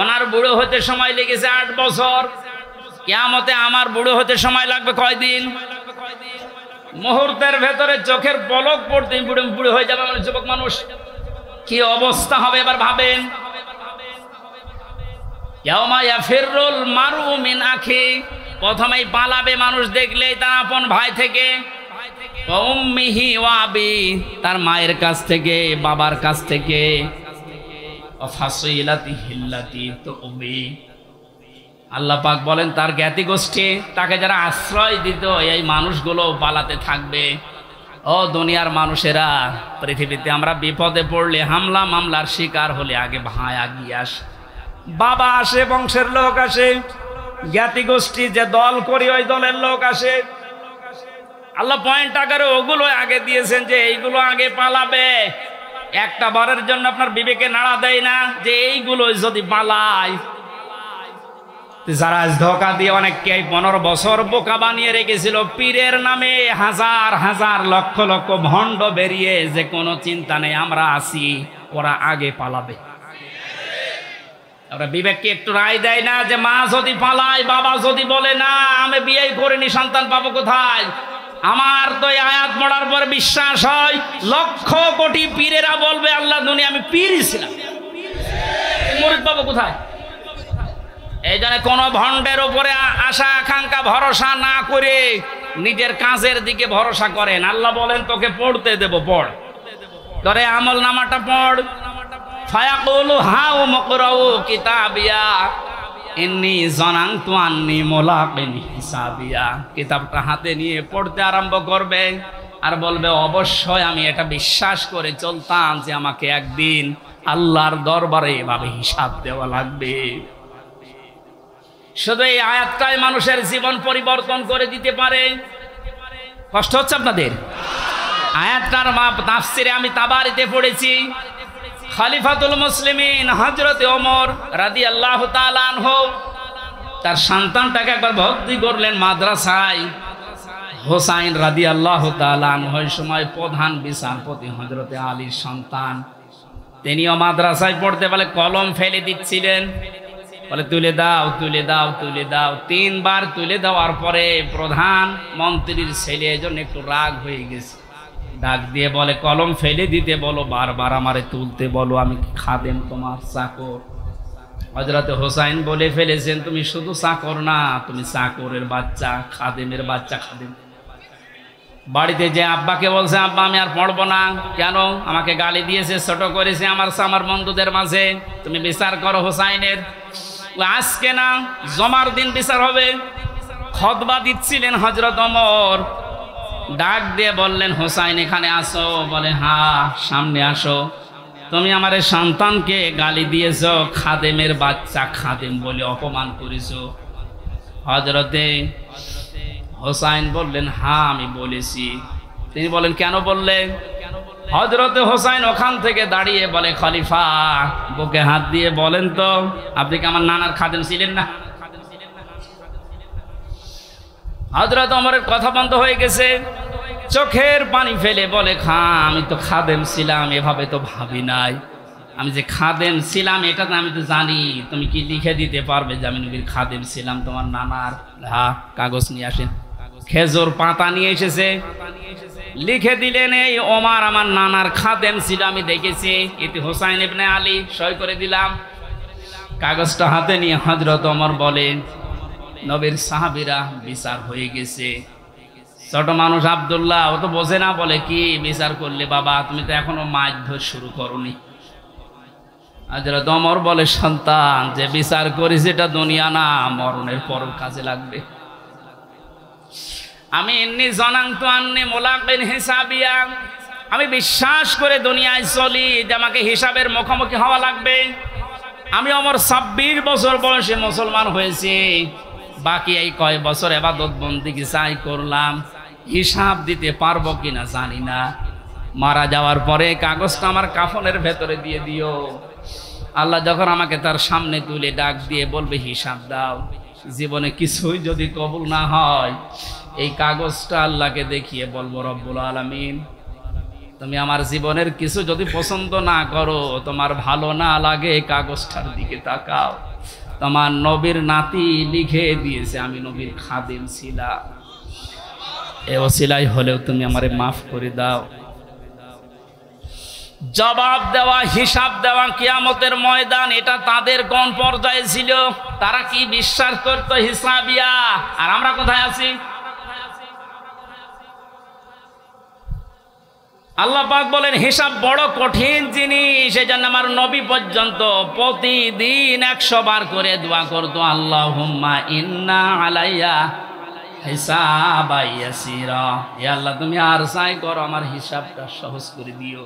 ওনার বুড়ো হতে সময় লেগেছে 8 বছর, কিয়ামতে আমার বুড়ো হতে সময় লাগবে কয়দিন? মুহূর্তের ভেতরে চোখের পলক পড়তে বুড়ো হয়ে যাবে যুবক মানুষ। কি অবস্থা হবে এবার ভাবেন। ইয়াউমা ইয়াফিরুল মারউ মিন আখি, প্রথমেই পালাবে মানুষ দেখলেই তার আপন ভাই থেকে। ওয়া উম্মিহি ওয়া আবি, তার মায়ের কাছ থেকে, বাবার কাছ থেকে। ওয়া ফাসিলাতিহি আল্লাতী তুবি, আল্লাহ পাক বলেন তার জ্ঞাতি গোষ্ঠী, তাকে যারা আশ্রয় দিত, এই মানুষগুলো পালাতে থাকবে। ও দুনিয়ার মানুষেরা, পৃথিবীতে আমরা বিপদে পড়লে, হামলা মামলার শিকার হলে আগে ভাই আগিয়ে আসে, বাবা আসে, বংশের লোক আসে, জ্ঞাতি গোষ্ঠী যে দল করি ওই দলের লোক আসে। আল্লাহ পয়েন্ট আকারে ওগুলো আগে দিয়েছেন যে এইগুলো আগে পালাবে। একটা বারের জন্য আপনার বিবেকে নাড়া দেয় না যে এইগুলো যদি পালায়? যারা ধোকা দিয়ে অনেককে 15 বছর বোকা বানিয়ে রেখেছিল, পীরের নামে হাজার হাজার লক্ষ লক্ষ ভণ্ড বেরিয়ে, যে কোনো চিন্তা নেই আমরা আছি, ওরা আগে পালাবে। ওরা বিবেককে একটু রায় দেয় না যে মা যদি পালায়, বাবা যদি বলে না আমি বিয়ে করিনি, সন্তান পাবো কোথায়? আমার তো এই আয়াত পড়ার পর বিশ্বাস হয়, লক্ষ কোটি পীরেরা বলবে আল্লাহ দুনিয়া আমি পীরই ছিলাম, মুরিদ পাবো কোথায়? এই জন্য কোনো ভণ্ডের উপরে আশা আকাঙ্ক্ষা ভরসা না করে নিজের কাজের দিকে ভরসা করেন। আল্লাহ বলেন তোকে পড়তে দেব, পড়, ধরে আমল নামাটা পড়। ফায়াকুলু হাউমুকরাউ কিতাবিয়া ইন্নী যানানতু আন্নী মুলাকিন হিসাবিয়া। কিতাবটা হাতে নিয়ে পড়তে আরম্ভ করবে আর বলবে অবশ্যই আমি এটা বিশ্বাস করে চলতাম যে আমাকে একদিন আল্লাহর দরবারে এভাবে হিসাব দেওয়া লাগবে। শুধু এই আয়াতটাই মানুষের জীবন পরিবর্তন করে দিতে পারে। কষ্ট হচ্ছে আপনাদের? আয়াতটার তাফসিরে আমি তাবারিতে পড়েছি, খলিফাতুল মুসলিমিন হযরত ওমর রাদিয়াল্লাহু তাআলা আনহু তার সন্তানটাকে একবার ভর্তি করলেন মাদ্রাসায়। হোসাইন রাদিয়াল্লাহু তাআলা আনহু ওই সময় প্রধান বিচারপতি হযরত আলীর সন্তান, তিনিও মাদ্রাসায় পড়তে বলে কলম ফেলে দিচ্ছিলেন, বলে তুলে দাও তুলে দাও তুলে দাও। 3 বার তুলে দেওয়ার পরে প্রধান মন্ত্রীর ছেলে এজন্য একটু রাগ হয়ে গেছে, ডাক দিয়ে বলে কলম ফেলে দিতে বলো, বারবার আমারে তুলতে বলো, আমি খাদেম তোমার চাকর। হযরত হোসাইন বলে ফেলেছেন তুমি শুধু চাকর না, তুমি চাকরের বাচ্চা, খাদেমের বাচ্চা। খাদেম বাড়িতে যে আব্বাকে বলছে আব্বা আমি আর পড়বো না। কেন? আমাকে গালি দিয়েছে, ছোট করেছে আমার বন্ধুদের মাঝে, তুমি বিচার করো হোসাইনের। আজকে না জমার দিন বিচার হবে। খুতবা দিচ্ছিলেন হযরত ওমর, ডাক দিয়ে বললেন হোসাইন এখানে আসো। বলে হ্যাঁ সামনে আসো। তুমি আমার সন্তানকে গালি দিয়েছ, খাদেমের বাচ্চা খাদেম বলে অপমান করেছ। হযরতে হোসাইন বললেন হ্যাঁ আমি বলেছি। তিনি বলেন কেন বললেন? হযরতে হোসাইন ওখান থেকে দাঁড়িয়ে বলে খলিফা বুকে হাত দিয়ে বলেন তো আপনি কি আমার নানার খাদেম ছিলেন না? হযরত ওমরের কথা বন্ধ হয়ে গেছে, চোখের পানি ফেলে বলে, আমি তো খাদেম ছিলাম, এভাবে তো ভাবি নাই। আমি যে খাদেম ছিলাম এটা তো আমি তো জানি, তুমি কি লিখে দিতে পারবে যে আমি নবীর খাদেম ছিলাম? তোমার নানার কাগজ নিয়ে আসেন। খেজুর পাতা নিয়ে এসেছে, লিখে দিলেন, এই ওমর আমার নানার খাদেম ছিল, আমি দেখেছি, এতে হুসাইন ইবনে আলী, সই করে দিলাম। কাগজটা হাতে নিয়ে হযরত ওমর বলেন, নবীর সাহাবীরা বিচার হয়ে গেছে। ছোট মানুষ আব্দুল্লাহ, ও তো বোঝে না, বলে কি বিচার করলে বাবা? তুমি তো এখনো মারধর শুরু করনি। হযরত ওমর বলে, সন্তান, যে বিচার করিস এটা দুনিয়া না, মরণের পর কাজে লাগবে। আমি ইন্নী জানান্তু আন্নী মুলাকিন হিসাবিয়া, আমি বিশ্বাস করে দুনিয়ায় চলি যে আমাকে হিসাবের মুখোমুখি হওয়া লাগবে। আমি ওমর 26 বছর বয়সে মুসলমান হয়েছি, বাকি এই কয় বছর ইবাদত বন্দেগী চাই করলাম, হিসাব দিতে পারবো কিনা জানি না। মারা যাওয়ার পরে কাগজটা আমার কাফনের ভেতরে দিয়ে দিও। আল্লাহ যখন আমাকে তার সামনে তুলে ডাক দিয়ে বলবে হিসাব দাও, জীবনে কিছুই যদি কবুল না হয়, এই কাগজটা আল্লাহকে দেখিয়ে বলবো, রব্বুল আলামিন, তুমি আমার জীবনের কিছু যদি পছন্দ না করো, তোমার ভালো না লাগে, কাগজটার দিকে তাকাও, তোমার নবীর নাতি লিখে দিয়েছে আমি নবীর খাদেম ছিলাম, এ ওসিলাই হলেও তুমি আমারে মাফ করে দাও। জবাব দেওয়া, হিসাব দেওয়া কিয়ামতের ময়দান, এটা তাদের কোন পর্যায়ে ছিল? তারা কি বিশ্বাস করতো হিসাবিয়া? আর আমরা কোথায় আছি? আল্লাহ পাক বলেন, হিসাব বড় কঠিন জিনিস। এই জন্য আমার নবী পর্যন্ত প্রতিদিন 100 বার করে দোয়া করতো, আল্লাহুম্মা ইন্না আলাইয়া হিসাবা ইয়াসিরা, হে আল্লাহ তুমি আর চাই করো, আমার হিসাবটা সহজ করে দিও।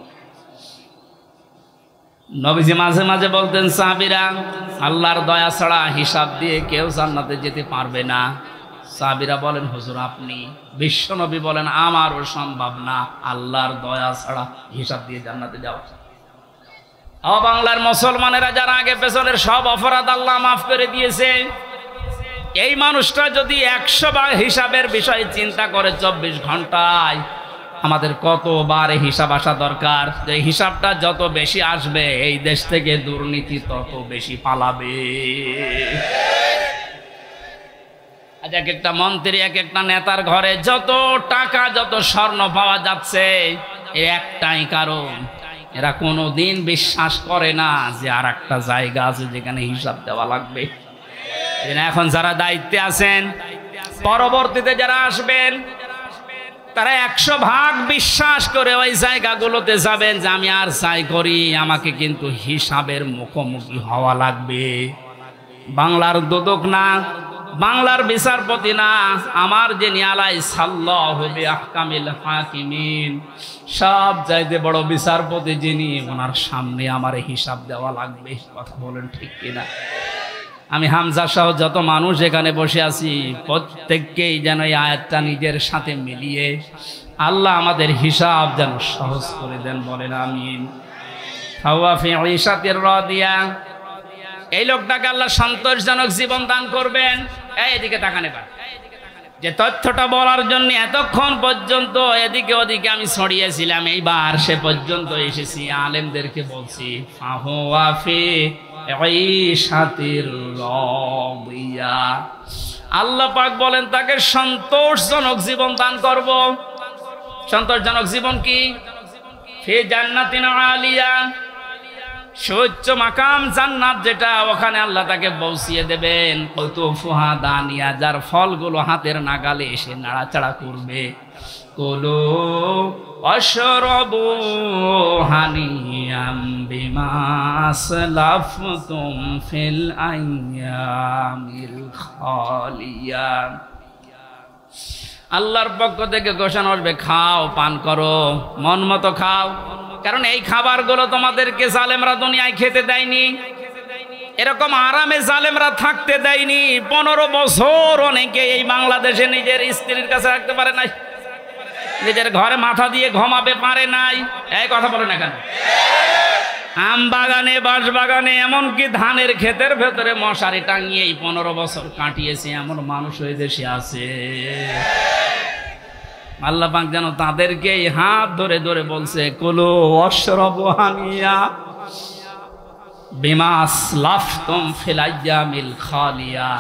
নবীজি মাঝে মাঝে বলতেন, সাহাবীরা, আল্লাহর দয়া ছাড়া হিসাব দিয়ে কেউ জান্নাতে যেতে পারবে না। সাহাবীরা বলেন, হুজুর আপনি? বিশ্ব নবী বলেন, আমারও সম্ভব না, আল্লাহর দয়া ছাড়া হিসাব দিয়ে জান্নাতে যাওয়া। বাংলার মুসলমানেরা যারা আগে পেছনের সব অপরাধ আল্লাহ মাফ করে দিয়েছে, এই মানুষটা যদি 100 বার হিসাবের বিষয়ে চিন্তা করে 24 ঘন্টায়, আমাদের কতবার হিসাব আসা দরকার। যে হিসাবটা যত বেশি আসবে, এই দেশ থেকে দুর্নীতি তত বেশি পালাবে। আজ এক একটা মন্ত্রী, এক একটা নেতার ঘরে যত টাকা, যত স্বর্ণ পাওয়া যাচ্ছে, এর একটাই কারণ, এরা কোনোদিন বিশ্বাস করে না যে আর একটা জায়গা আছে যেখানে হিসাব দেওয়া লাগবে। এখন যারা দায়িত্বে আছেন, পরবর্তীতে যারা আসবেন, তারা 100 ভাগ বিশ্বাস করে ওই জায়গাগুলোতে যাবেন যে আমি আর চাই করি, আমাকে কিন্তু হিসাবের মুখোমুখি হওয়া লাগবে। বাংলার দুদক না, বাংলার বিচারপতি না, আমার যে নিয়ালাই সাল্লাহু বিআহকামিল হাকিমিন, সব চাইতে বড় বিচারপতি যিনি, ওনার সামনে আমার হিসাব দেওয়া লাগবে। কথা বলেন ঠিক কিনা? আমি হামজা সহ যত মানুষ এখানে বসে আছি, প্রত্যেককেই যেন এই আয়াতটা নিজের সাথে মিলিয়ে আল্লাহ আমাদের হিসাব যেন সহজ করে দেন, বলেন আমিন। ফাওয়া ফি ঈশাতির রাদিয়া, এই লোকটাকে আল্লাহ সন্তোষজনক জীবন দান করবেন। এদিকে তাকান এবার, যে তথ্যটা বলার জন্য এতক্ষণ পর্যন্ত এদিকে ওদিকে আমি ছড়িয়েছিলাম, এইবার সে পর্যন্ত এসেছি, আলেমদেরকে বলছি, ফাওয়া ফি ঈশাতির রাদিয়া, আল্লাহ পাক বলেন তাকে সন্তোষজনক জীবন দান করব। সন্তোষজনক জীবন কি? ফি জান্নাতিন আলিয়া, সুউচ্চ মাকাম জান্নাত যেটা, ওখানে আল্লাহ তাকে পৌঁছিয়ে দেবেন। কুতুফুহা দানিয়া, যার ফলগুলো হাতের নাগালে এসে নাড়াচাড়া করবে। কুলু ওয়াশরাবু হানিয়াম বিমা আসলাফতুম ফিল আইয়ামিল খালিয়া, আল্লাহর পক্ষ থেকে ঘোষণা আসবে, খাও, পান করো, মন মতো খাও, কারণ এই খাবারগুলো তোমাদেরকে জালেমরা দুনিয়ায় খেতে দেয়নি, এরকম আরামে জালেমরা থাকতে দেয়নি। 15 বছর অনেকে এই বাংলাদেশে নিজের স্ত্রীর কাছে রাখতে পারে নাই, নিজের ঘরে মাথা দিয়ে ঘুমাবে পারে নাই। এই কথা বলে না কেন? আম বাগানে, বাঁশ বাগানে, এমনকি ধানের ক্ষেতের ভেতরে মশারি টাঙিয়ে 15 বছর কাটিয়েছে এমন মানুষ ওই দেশে আছে। আল্লাহ পাক যেন তাদেরকে হাত ধরে ধরে বলছে, কুলু ওয়াশরাবু হানিয়া বিমা আসলাফতুম ফিল আইয়ামিল খালিয়া।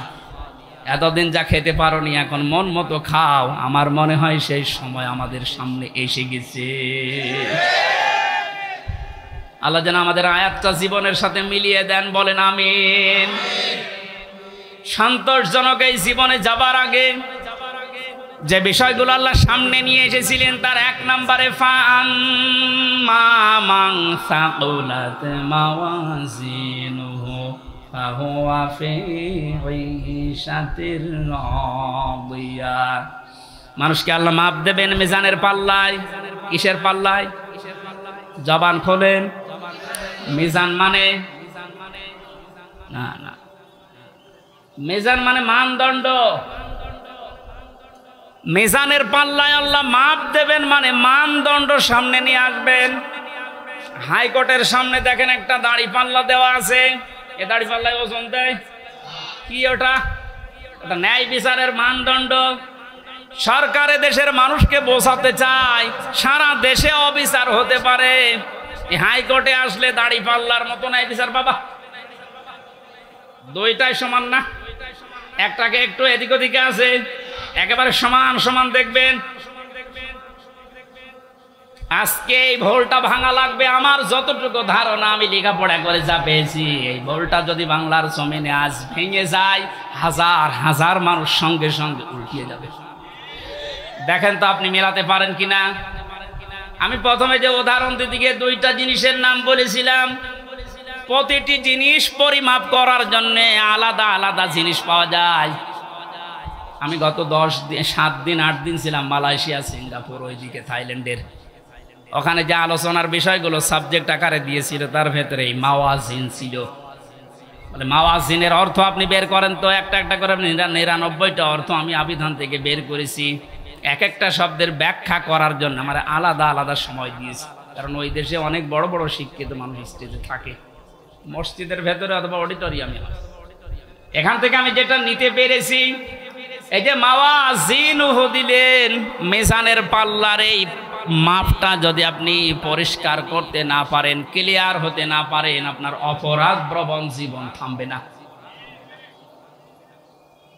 এতদিন যা খেতে পারোনি এখন মন মতো খাও। আমার মনে হয় সেই সময় আমাদের সামনে এসে গেছে। আল্লাহ যেন আমাদের আয়াতটা জীবনের সাথে মিলিয়ে দেন, বলেন আমিন। সন্তোষজনক এই জীবনে যাবার আগে যে বিষয়গুলো আল্লাহ সামনে নিয়ে এসেছিলেন তার 1 নম্বরে ফাআম্মা মান সাকুলাত মাওয়াজিনুহু ফাহুয়া ফি ঈশাতির রাদিয়া। মানুষকে আল্লাহ মাপ দেবেন মিজানের পাল্লায়। কিসের পাল্লায়? জবান খোলেন। মিজান মানে না না, মিজান মানে মানদণ্ড। মিজানের পাল্লায় আল্লাহ মাপ দেবেন মানে মানদণ্ড সামনে নিয়ে আসবেন। হাইকোর্টের সামনে দেখেন একটা দাড়ি পাল্লা দেওয়া আছে, এ দাড়ি পাল্লায় ওজন দেয় কি? ওটা ন্যায় বিচারের মানদণ্ড। সরকারে দেশের মানুষকে বোঝাতে চায় সারা দেশে অবিচার হতে পারে, এই হাইকোর্টে আসলে দাড়ি পাল্লার মতো ন্যায় বিচার বাবা। দুইটাই সমান না, একটাকে একটু এদিক ওদিকে আছে, একেবারে সমান সমান দেখবেন। আজকে এই ভোলটা ভাঙা লাগবে। আমার যতটুকু ধারণা, আমি লেখাপড়া করে যা পেয়েছি, এই ভোলটা যদি বাংলার জমিনে আজ ভেঙে যায়, হাজার হাজার মানুষ সঙ্গে সঙ্গে উল্টিয়ে যাবে। দেখেন তো আপনি মেলাতে পারেন কিনা। আমি প্রথমে যে উদাহরণ দিকে 2টা জিনিসের নাম বলেছিলাম, প্রতিটি জিনিস পরিমাপ করার জন্য আলাদা আলাদা জিনিস পাওয়া যায়। আমি গত 7 দিন 8 দিন ছিলাম মালয়েশিয়া, সিঙ্গাপুর, ওইদিকে থাইল্যান্ডের। ওখানে যে আলোচনার বিষয়গুলো সাবজেক্ট আকারে দিয়েছিল তার ভেতরে এই মাওয়াজিন ছিল। বলে মাওয়াজিনের অর্থ আপনি বের করেন তো, একটা একটা করে 99টা অর্থ আমি আবিধান থেকে বের করেছি। এক একটা শব্দের ব্যাখ্যা করার জন্য আমার আলাদা আলাদা সময় দিয়েছি, কারণ ওই দেশে অনেক বড় বড় শিক্ষিত মানুষ স্টেজে থাকে, মসজিদের ভেতরে অথবা অডিটোরিয়ামে। এখান থেকে আমি যেটা নিতে পেরেছি, এই যে মাওয়াজিনুহু দিলেন, মিজানের পাল্লার এই মাপটা যদি আপনি পরিষ্কার করতে না পারেন, ক্লিয়ার হতে না পারেন, আপনার অপরাধ প্রবণ জীবন থামবে না।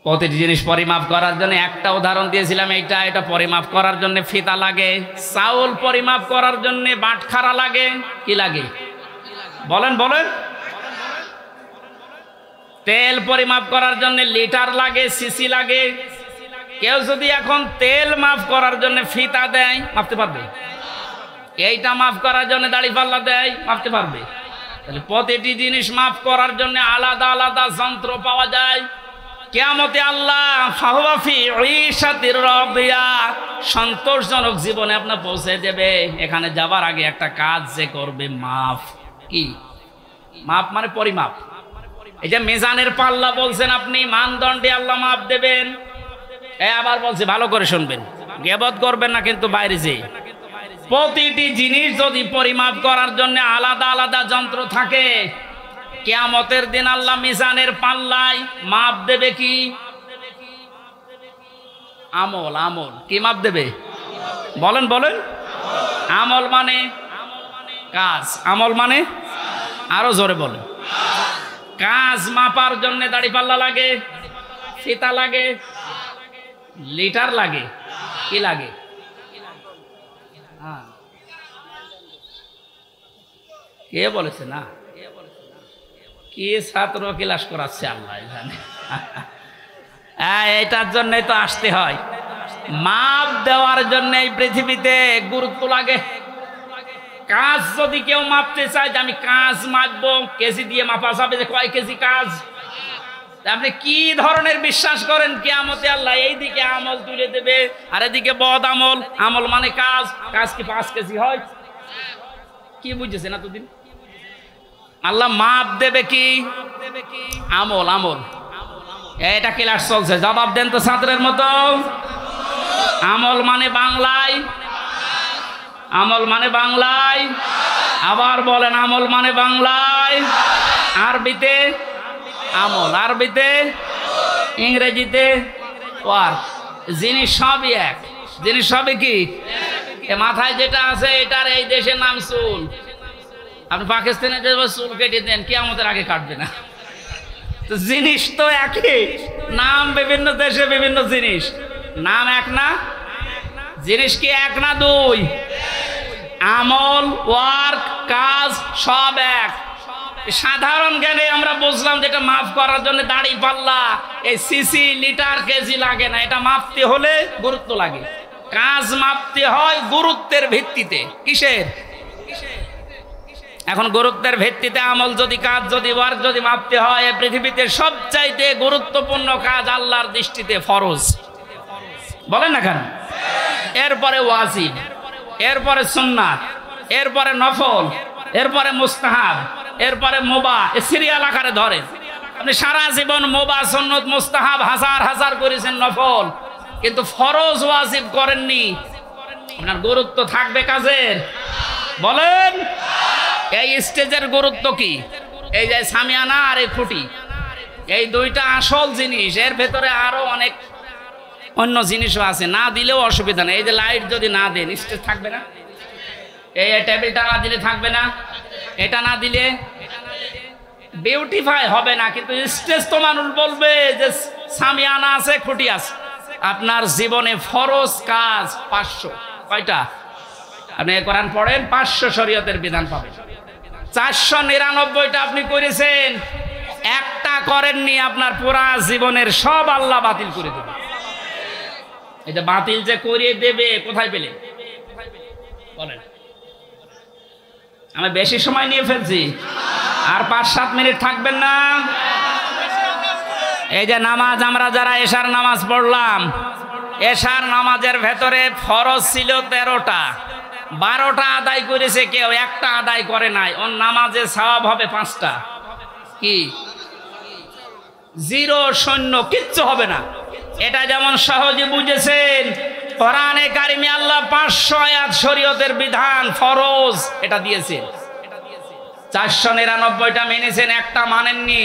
প্রতিটি জিনিস পরিমাপ করার জন্য একটা উদাহরণ দিয়েছিলাম, এটা পরিমাপ করার জন্য ফিতা লাগে। চাউল পরিমাপ করার জন্য বাটখারা লাগে। কি লাগে বলেন বলেন? তেল পরিমাপ করার জন্য লিটার লাগে, সিসি লাগে। কেউ যদি এখন তেল মাপ করার জন্য ফিতা দেয়, মাপতে পারবে? এইটা মাপ করার জন্য দাড়ি পাল্লা দেয়, মাপতে পারবে? তাহলে প্রতিটি জিনিস মাপ করার জন্য আলাদা আলাদা যন্ত্র পাওয়া যায়। কিয়ামতে আল্লাহ ফাহুয়া ফি ঈশাতির রাদিয়া, সন্তোষজনক জীবনে আপনার পৌঁছে দেবে। এখানে যাবার আগে একটা কাজ যে করবে, মাপ। কি মাপ? মানে পরিমাপ। এই যে মিজানের পাল্লা বলছেন আপনি, মানদণ্ডে আল্লাহ মাপ দেবেন। আবার বলছে ভালো করে শুনবেন, গীবত করবেন না কিন্তু বাইরে যেয়ে। প্রতিটি জিনিস যদি পরিমাপ করার জন্য আলাদা আলাদা যন্ত্র থাকে, কিয়ামতের দিন আল্লাহ মিজানের পাল্লায় মাপ দেবে কি? আমল। আমল কি মাপ দেবে? বলেন বলেন? আমল মানে কাজ, আমল মানে আরো জোরে বলেন। কাজ মাপার জন্য দাড়ি পাল্লা লাগে, ফিতা লাগে, লিটার লাগে। কি লাগে? কে বলেছে না? কি ছাত্র ক্লাস করাচ্ছে আল্লাহ জানে। এটার জন্যই তো আসতে হয়। মাপ দেওয়ার জন্য এই পৃথিবীতে গুরুত্ব লাগে। কাজ যদি কেউ মাপতে চায় যে আমি কাজ মাপবো, কেজি দিয়ে মাপা যাবে যে কয় কেজি কাজ। আপনি কি ধরনের বিশ্বাস করেন কিয়ামতে আল্লাহ এইদিকে আমল তুলে দেবে আর এদিকে বদ আমল? আমল মানে কাজ, কাজ কি 5 কেজি হয়? কি বুঝেছেন এতদিন? আল্লাহ মাপ দেবে কি? আমল। আমল এটা ক্লাস চলছে, জবাব দেন তো ছাত্রের মতো। আমল মানে বাংলায়, আমল মানে বাংলায় আবার বলেন আমল মানে বাংলায়, আরবিতে আমল, আরবিতে, ইংরেজিতে ওয়ার্ক। জিনিস সবই এক, জিনিস সবই কি? এ মাথায় যেটা আছে এটার এই দেশের নাম চুল। আপনি পাকিস্তানে যে চুল কেটে দেন, কিয়ামতের আগে কাটবে না। তো জিনিস তো একই, নাম বিভিন্ন দেশে বিভিন্ন জিনিস, নাম এক না? জিনিস কি এক না দুই? আমল, ওয়ার্ক, কাজ সব এক। সাধারণ জ্ঞানে আমরা বুঝলাম যেটা মাপ করার জন্য দাড়ি পাল্লা, এই সিসি লিটার কেজি লাগে না, এটা মাপতে হলে গুরুত্ব লাগে। কাজ মাপতে হয় গুরুত্বের ভিত্তিতে। কিসের? এখন গুরুত্বের ভিত্তিতে আমল যদি, কাজ যদি, ওয়ার্ক যদি মাপতে হয়, এই পৃথিবীতে সবচাইতে গুরুত্বপূর্ণ কাজ আল্লাহর দৃষ্টিতে ফরজ। বলেন না কেন? এরপরে ওয়াজিব, এরপরে সুন্নাত, এরপরে নফল, এরপরে মুস্তাহাব, এরপরে মুবাহ। এ সিরিয়াল আকারে ধরেন। আপনি সারা জীবন মুবাহ, সুন্নত, মুস্তাহাব হাজার হাজার করেছেন, নফল, কিন্তু ফরজ ওয়াজিব করেননি। আপনার গুরুত্ব থাকবে কাজের? বলেন। এই স্টেজের গুরুত্ব কি? এই যে সামিয়ানা আর এই খুঁটি, এই দুইটা আসল জিনিস। এর ভেতরে আরো অনেক অন্য জিনিসও আছে, না দিলেও অসুবিধা নেই। এই যে লাইট যদি না দেন, স্টেজ থাকবে না। এই টেবিলটা না দিলে থাকবে না, এটা না দিলে বিউটিফাই হবে না। কিন্তু স্টেজ তো মানুষ বলবে যে সামিয়ানা আছে, খুঁটি আছে। আপনার জীবনে ফরজ কাজ 500। কয়টা? আপনি কোরআন পড়েন, 500 শরীয়তের বিধান পাবেন। 499টা আপনি করেছেন, একটা করেননি, আপনার পুরা জীবনের সব আল্লাহ বাতিল করে দেবে। এই যে বাতিল যে করিয়ে দেবে, কোথায় পেলে? বলেন। আমি বেশি সময় নিয়ে ফেলছি, আর 5-7 মিনিট থাকবেন না? এই যে নামাজ, আমরা যারা এশার নামাজ পড়লাম, এশার নামাজের ভেতরে ফরজ ছিল 13টা, 12টা আদায় করেছে কেউ, একটা আদায় করে নাই। ওর নামাজে সওয়াব হবে 5টা। কি? 0, 0, কিচ্ছু হবে না। এটা যেমন সহজে বুঝেছেন, কোরআনে কারিমে আল্লাহ 500 আয়াত শরীয়তের বিধান ফরজ এটা দিয়েছেন। 499টা মেনেছেন, একটা মানেননি।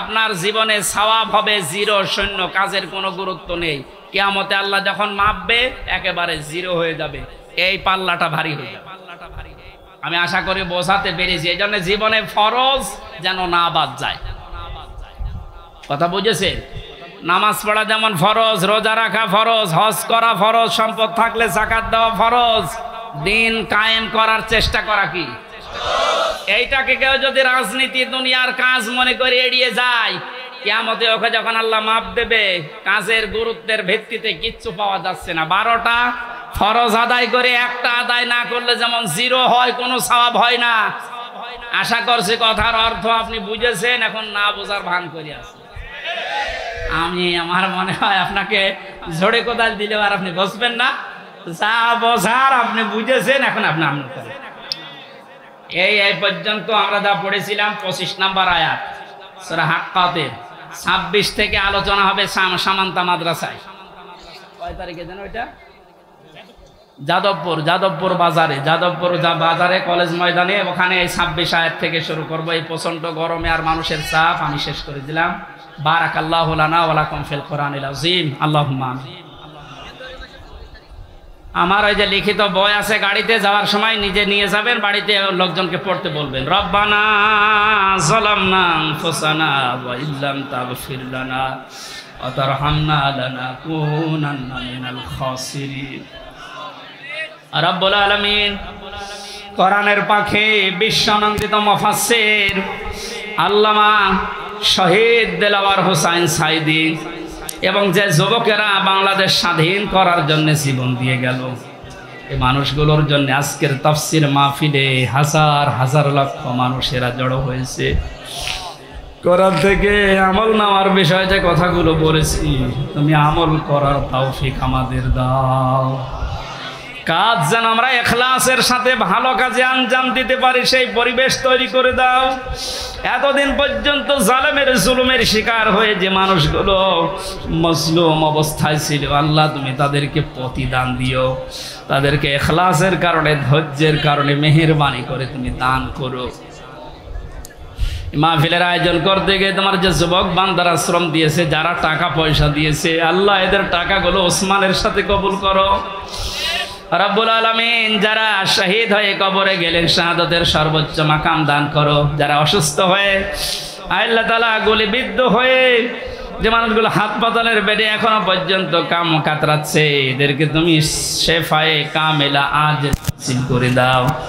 আপনার জীবনে সওয়াব হবে 0, 0, কাজের কোনো গুরুত্ব নেই। কিয়ামতে আল্লাহ যখন মাপবে একেবারে 0 হয়ে যাবে। এই পাল্লাটা ভারী হয়ে যাবে। আমি আশা করি বোঝাতে পেরেছি। এই জন্য জীবনে ফরজ যেন না বাদ যায়। কথা বুঝেছেন? নামাজ পড়া যেমন ফরজ, রোজা রাখা ফরজ, হজ করা ফরজ, সম্পদ থাকলে যাকাত দেওয়া ফরজ, দিন কায়েম করার চেষ্টা করা কি? এইটাকে কেউ যদি রাজনীতি, দুনিয়ার কাজ মনে করে এড়িয়ে যায়, কিয়ামতে ওকে যখন আল্লাহ মাপ দেবে, কাজের গুরুত্বের ভিত্তিতে কিচ্ছু পাওয়া যাচ্ছে না। 12টা ফরজ আদায় করে একটা আদায় না করলে যেমন 0 হয়, কোনো সওয়াব হয় না। আশা করছি কথার অর্থ আপনি বুঝেছেন। এখন না বোঝার ভান করে আছে। আমার মনে হয় আপনাকে ঝড়ে কোদাল দিলেও আর আপনি বসবেন না। যা বোঝার আপনি বুঝেছেন, এখন আপনি আমল করেন। এই পর্যন্ত আমরা যা পড়েছিলাম 25 নম্বর আয়াত সূরা হাক্কাতের। 26 থেকে আলোচনা হবে সামান্তা মাদ্রাসায়। কয় তারিখে যেন ওইটা? যাদবপুর বাজারে কলেজ ময়দানে। ওখানে এই 26 আয়াত থেকে শুরু করব। এই প্রচন্ড গরমে আর মানুষের চাপ আমি শেষ করে দিলাম। বারাকাল্লাহু লানা ওয়া লাকুম ফিল কোরআনিল আযীম। আল্লাহুম্মা আমিন। আমার ওই যে লিখিত বই আছে, গাড়িতে যাওয়ার সময় নিজে নিয়ে যাবেন, বাড়িতে লোকজনকে পড়তে বলবেন। রব্বানা যালামনা আনফুসানা ওয়া ইল্লাম তাগফির লানা ওয়া তারহামনা লানাকুনান্না মিনাল খাসিরিন। রব্বুল আলামিন কোরআনের পাখি, বিশ্বনন্দিত মুফাসসির আল্লামা শহীদ দেলাওয়ার হোসাইন সাইদি এবং যে যুবকেরা বাংলাদেশ স্বাধীন করার জন্য জীবন দিয়ে গেল, এই মানুষগুলোর জন্য আজকের তাফসীর মাহফিলে হাজার হাজার লক্ষ মানুষেরা জড়ো হয়েছে। কোরআন থেকে আমল নেওয়ার বিষয়ে যে কথাগুলো বলেছি, তুমি আমল করার তৌফিক আমাদের দাও। কাজ যেন আমরা ইখলাসের সাথে ভালো কাজে আঞ্জাম দিতে পারি, সেই পরিবেশ তৈরি করে দাও। এতদিন পর্যন্ত জালেমের জুলুমের শিকার হয়ে যে মানুষগুলো মজলুম অবস্থায় ছিল, আল্লাহ তুমি তাদেরকে প্রতিদান দিও, তাদেরকে ইখলাসের কারণে, ধৈর্যের কারণে মেহেরবানি করে তুমি দান করো। মাহফিলের আয়োজন করতে গিয়ে তোমার যে যুবক বান্দারা শ্রম দিয়েছে, যারা টাকা পয়সা দিয়েছে, আল্লাহ এদের টাকাগুলো ওসমানের সাথে কবুল করো। রব্বুল আলামিন যারা শহীদ হয়ে কবরে গেলেন, শাহাদাতের সর্বোচ্চ মাকাম দান করো। যারা অসুস্থ হয়ে আল্লাহ তাআলা গুলিবিদ্ধ হয়ে যে মানুষগুলো হাসপাতালের বেডে এখনো পর্যন্ত কাম কাতরাচ্ছে, এদেরকে তুমি শেফায়ে কামেলা আজ নসিব করে দাও।